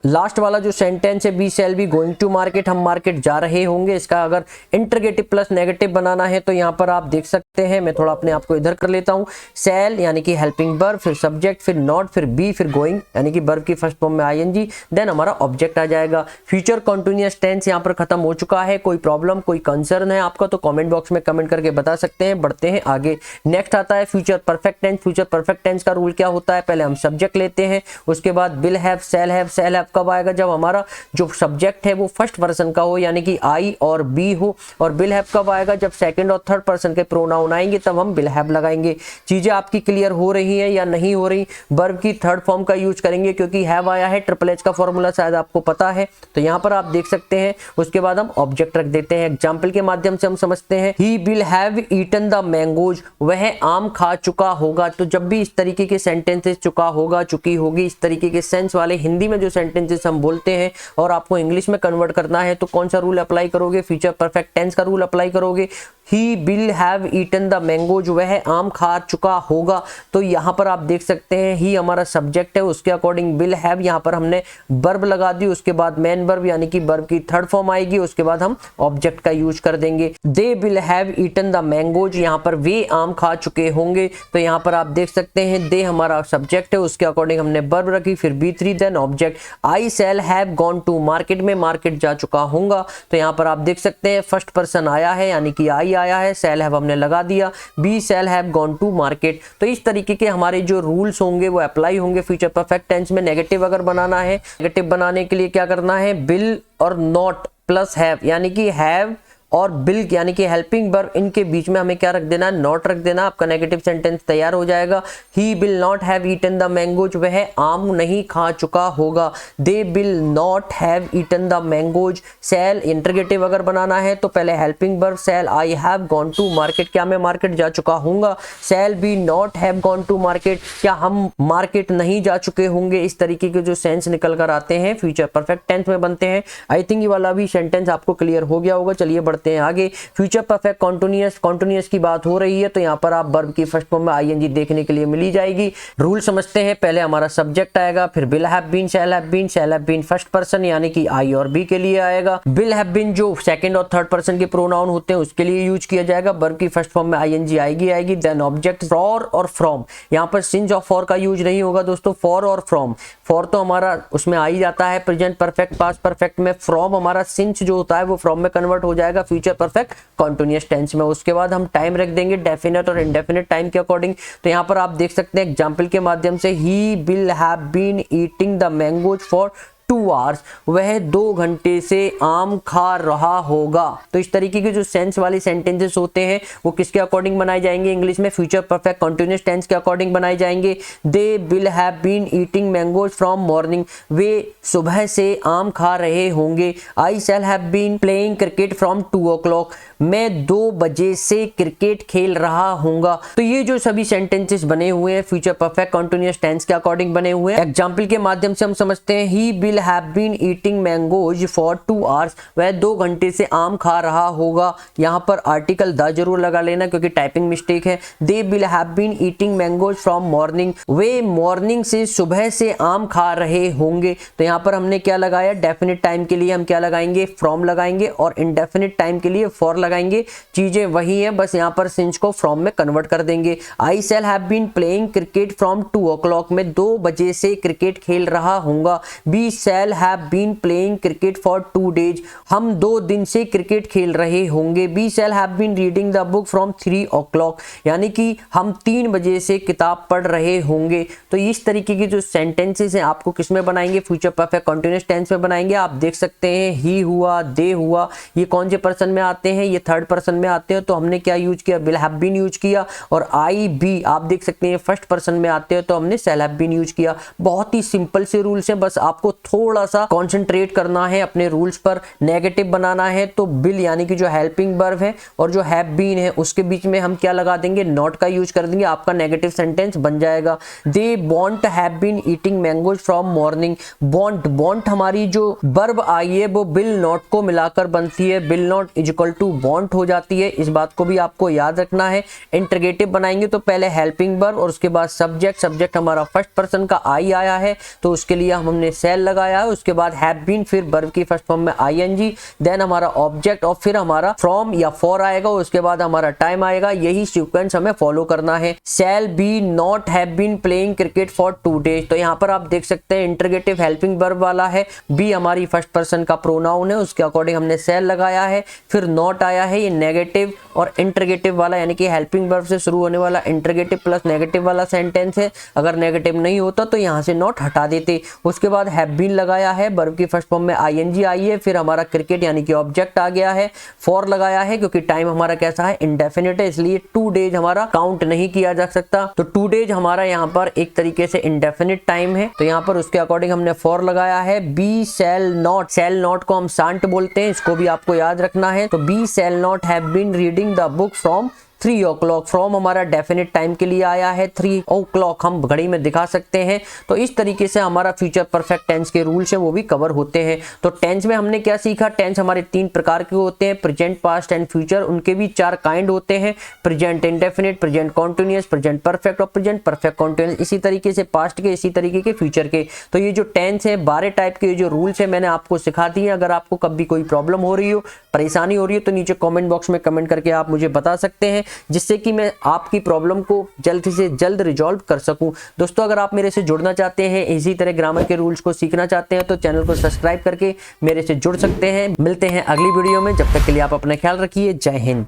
लास्ट वाला जो सेंटेंस है, we shall be going to market, हम मार्केट जा रहे होंगे। इसका अगर इंटरगेटिव प्लस नेगेटिव बनाना है तो यहाँ पर आप देख सकते हैं, मैं थोड़ा अपने आप को इधर कर लेता हूँ, शैल यानी कि हेल्पिंग वर्ब, फिर सब्जेक्ट, फिर नॉट, फिर बी, फिर गोइंग यानी कि वर्ब की फर्स्ट फॉर्म में आईएनजी, देन हमारा ऑब्जेक्ट आ जाएगा। फ्यूचर कॉन्टिन्यूअस टेंस यहाँ पर खत्म हो चुका है। कोई प्रॉब्लम, कोई कंसर्न है आपका तो कॉमेंट बॉक्स में कमेंट करके बता सकते हैं। बढ़ते हैं आगे। नेक्स्ट आता है future perfect tense. Future perfect tense का रूल क्या होता है, पहले हम सब्जेक्ट लेते हैं, उसके बाद will have, shall have. Shall have कब आएगा, जब हमारा जो सब्जेक्ट है वो फर्स्ट पर्सन का हो, यानी कि आई और बी हो। और विल हैव कब आएगा, जब सेकंड और थर्ड पर्सन के प्रोनाउन आएंगे तब हम विल हैव लगाएंगे। चीजें आपकी क्लियर हो रही हैं या नहीं हो रही। वर्ब की थर्ड फॉर्म का यूज करेंगे क्योंकि हैव आया है, ट्रिपल एच का फॉर्मूला शायद आपको पता है, तो यहां पर आप देख सकते हैं। उसके बाद हम ऑब्जेक्ट रख देते हैं। एग्जाम्पल के माध्यम से हम समझते हैं, he will have eaten the mangoes, वह आम खा चुका होगा। तो जब भी इस तरीके के सेंटेंसेस, चुका होगा, चुकी होगी, इस तरीके के सेंस वाले हिंदी में जो सेंटेंसेस हम बोलते हैं और आपको इंग्लिश में कन्वर्ट करना है तो कौन सा रूल अप्लाई करोगे, फ्यूचर परफेक्ट टेंस का रूल अप्लाई करोगे। He will have eaten the mango, जो वह आम खा चुका होगा। तो यहाँ पर आप देख सकते हैं ही हमारा सब्जेक्ट है, उसके अकॉर्डिंग विल हैव यहाँ पर हमने वर्ब लगा दी, उसके बाद मेन वर्ब यानी कि वर्ब की थर्ड फॉर्म आएगी, उसके बाद हम ऑब्जेक्ट का यूज कर देंगे। They will have eaten the mangoes, यहाँ पर वे आम खा चुके होंगे। तो यहाँ पर आप देख सकते हैं दे हमारा सब्जेक्ट है, उसके अकॉर्डिंग हमने वर्ब रखी, फिर बी3 then object. I shall have gone to market, में मार्केट जा चुका होऊंगा। तो यहाँ पर आप देख सकते हैं फर्स्ट पर्सन आया है यानी कि आई आया है, शैल हैव हमने लगा दिया, we shall have gone to market. तो इस तरीके के हमारे जो रूल्स होंगे वो अप्लाई होंगे फ्यूचर परफेक्ट टेंस में। नेगेटिव अगर बनाना है, नेगेटिव बनाने के लिए क्या करना है, विल और नॉट प्लस हैव, यानी कि हैव और बिल यानी कि हेल्पिंग वर्ब, इनके बीच में हमें क्या रख देना है, नॉट रख देना। आपका नेगेटिव सेंटेंस तैयार हो जाएगा। He will not have eaten the mangoes, वह आम नहीं खा चुका होगा। They will not have eaten the mangoes. Shall interrogative अगर बनाना है तो पहले helping verb shall, I have gone to market, क्या मैं मार्केट जा चुका हूंगा। Shall we not have gone to market, क्या हम मार्केट नहीं जा चुके होंगे। इस तरीके के जो सेंस निकल कर आते हैं फ्यूचर परफेक्ट टेंस में बनते हैं। आई थिंक ये वाला भी सेंटेंस आपको क्लियर हो गया होगा। चलिए बढ़ते हैं आगे। फ्यूचर परफेक्ट कॉन्टिन्यूअस की बात हो रही है तो यहाँ पर आप वर्ब की फर्स्ट फॉर्म में आईएनजी देखने के लिए मिली जाएगी। रूल समझते हैं, पहले हमारा सब्जेक्ट आएगा, फिर will have been, shall have been. Shall have been first person यानी कि आई और बी के लिए आएगा। विल हैव बीन जो सेकंड और थर्ड पर्सन के प्रोनाउन होते हैं उसके लिए यूज किया जाएगा। वर्ब की फर्स्ट फॉर्म में आईएनजी आएगी। देन ऑब्जेक्ट फॉर और फ्रॉम, यहाँ पर सिंस और फॉर का यूज नहीं होगा दोस्तों, फॉर और फ्रॉम। फॉर तो हमारा उसमें आ ही जाता है प्रेजेंट परफेक्ट, पास्ट परफेक्ट में। फ्रॉम हमारा सिंस जो होता है वो फ्रॉम में कन्वर्ट हो जाएगा फ्यूचर परफेक्ट कॉन्टिन्यूअस टेंस में। उसके बाद हम टाइम रख देंगे डेफिनेट और इंडेफिनेट टाइम के अकॉर्डिंग। तो यहाँ पर आप देख सकते हैं एग्जाम्पल के माध्यम से, he will have been eating the mangoes for 2 hours, वह 2 घंटे से आम खा रहा होगा। तो इस तरीके के जो सेंस वाले सेंटेंसेस होते हैं वो किसके अकॉर्डिंग बनाए जाएंगे, इंग्लिश में फ्यूचर परफेक्ट कॉन्टिन्यूअस टेंस के अकॉर्डिंग बनाए जाएंगे। They will have been eating mangoes from morning, वे सुबह से आम खा रहे होंगे। I shall have been playing cricket from 2 o'clock, मैं 2 बजे से क्रिकेट खेल रहा हूंगा। तो ये जो सभी सेंटेंसेस बने हुए हैं फ्यूचर परफेक्ट कॉन्टिन्यूअस टेंस के अकॉर्डिंग बने हुए हैं। एग्जाम्पल के माध्यम से हम समझते हैं, he will have been eating mangoes for 2 hours, वह 2 घंटे से आम खा रहा होगा। यहाँ पर आर्टिकल द जरूर लगा लेना क्योंकि टाइपिंग मिस्टेक है। They will have been eating mangoes from morning, वे मॉर्निंग से सुबह से आम खा रहे होंगे। तो यहाँ पर हमने क्या लगाया, डेफिनेट टाइम के लिए हम क्या लगाएंगे, फ्रॉम लगाएंगे, और इंडेफिनिट टाइम के लिए फॉर लगाएंगे, चीजें वही है, बस यहाँ पर सिंस को फ्रॉम में कन्वर्ट कर देंगे। I shall have been playing cricket from 2 o'clock, में 2 बजे से क्रिकेट खेल रहा हूंगा। We shall have been playing cricket for 2 days, हम 2 दिन से क्रिकेट खेल रहे होंगे। We shall have been reading the book from 3 o'clock, यानी कि हम 3 बजे से किताब पढ़ रहे होंगे। तो इस तरीके की जो सेंटेंसेस हैं आपको किसमें बनाएंगे, फ्यूचर परफेक्ट कंटीन्यूअस टेंस में बनाएंगे। आप देख सकते हैं ही हुआ, दे हुआ, ये कौन से पर्सन में आते हैं, ये थर्ड पर्सन में आते हैं। तो हमने क्या यूज किया, विल हैव बीन यूज किया। और आई भी आप देख सकते हैं फर्स्ट पर्सन में आते हैं, तो हमने शैल हैव बीन यूज किया। बहुत ही सिंपल से रूल्स हैं, बस आपको थोड़ा सा कॉन्सेंट्रेट करना है अपने रूल्स पर। नेगेटिव बनाना है तो बिल यानी कि जो हेल्पिंग वर्ब है और जो हैव बीन है उसके बीच में हम क्या लगा देंगे, नॉट का यूज कर देंगे, आपका नेगेटिव सेंटेंस बन जाएगा। They won't have been eating mangoes from morning. Won't हमारी जो वर्ब आई है वो बिल नॉट को मिलाकर बनती है, will not is equal to won't हो जाती है। इस बात को भी आपको याद रखना है। इंटरगेटिव बनाएंगे तो पहले हेल्पिंग वर्ब और उसके बाद सब्जेक्ट हमारा फर्स्ट पर्सन का आई आया है तो उसके लिए हमने शैल लगाया है। उसके बाद हैव बीन, फिर वर्ब की फर्स्ट फॉर्म में आईएनजी, देन हमारा ऑब्जेक्ट और फिर हमारा फ्रॉम या फॉर आएगा, उसके बाद हमारा टाइम आएगा। यही सीक्वेंस हमें फॉलो करना है। Shall we not have been playing cricket for 2 days, तो यहाँ पर आप देख सकते हैं इंटरगेटिव हेल्पिंग वर्ब वाला है, बी हमारी फर्स्ट पर्सन का प्रोनाउन है, उसके अकॉर्डिंग हमने शैल लगाया है। फिर नॉट आया है, ये नेगेटिव और इंटरगेटिव वाला यानी कि हेल्पिंग वर्ब से शुरू होने वाला इंटरगेटिव प्लस नेगेटिव वाला सेंटेंस है। अगर नेगेटिव नहीं होता तो यहाँ से नॉट हटा देते। उसके बाद हैव बीन लगाया है, वर्ब की फर्स्ट फॉर्म में आईएनजी आई है, फिर हमारा क्रिकेट यानी कि ऑब्जेक्ट आ गया है। फॉर लगाया है क्योंकि टाइम हमारा कैसा है, इंडेफिनिट है, इसलिए 2 days हमारा काउंट नहीं किया जा सकता। तो 2 days हमारा यहाँ पर एक तरीके से इंडेफिनिट टाइम है, तो यहाँ पर उसके अकॉर्डिंग हमने फॉर लगाया है। बी शैल नॉट को हम शांट बोलते हैं, इसको भी आपको याद रखना है। तो we shall not have been reading the book from 3 o'clock, from हमारा डेफिनेट टाइम के लिए आया है, 3 o'clock हम घड़ी में दिखा सकते हैं। तो इस तरीके से हमारा फ्यूचर परफेक्ट टेंस के रूल्स हैं वो भी कवर होते हैं। तो टेंस में हमने क्या सीखा, टेंस हमारे 3 प्रकार के होते हैं, प्रेजेंट, पास्ट एंड फ्यूचर। उनके भी 4 काइंड होते हैं, present indefinite, present continuous, present perfect और प्रेजेंट परफेक्ट कॉन्टिन्यूअस। इसी तरीके से पास्ट के, इसी तरीके के फ्यूचर के। तो ये जो टेंस है 12 टाइप के जो रूल्स है मैंने आपको सिखा दिए। अगर आपको कभी कोई प्रॉब्लम हो रही हो, परेशानी हो रही है तो नीचे कमेंट बॉक्स में कमेंट करके आप मुझे बता सकते हैं, जिससे कि मैं आपकी प्रॉब्लम को जल्द से जल्द रिजॉल्व कर सकूं। दोस्तों अगर आप मेरे से जुड़ना चाहते हैं, इसी तरह ग्रामर के रूल्स को सीखना चाहते हैं तो चैनल को सब्सक्राइब करके मेरे से जुड़ सकते हैं। मिलते हैं अगली वीडियो में, जब तक के लिए आप अपना ख्याल रखिए। जय हिंद।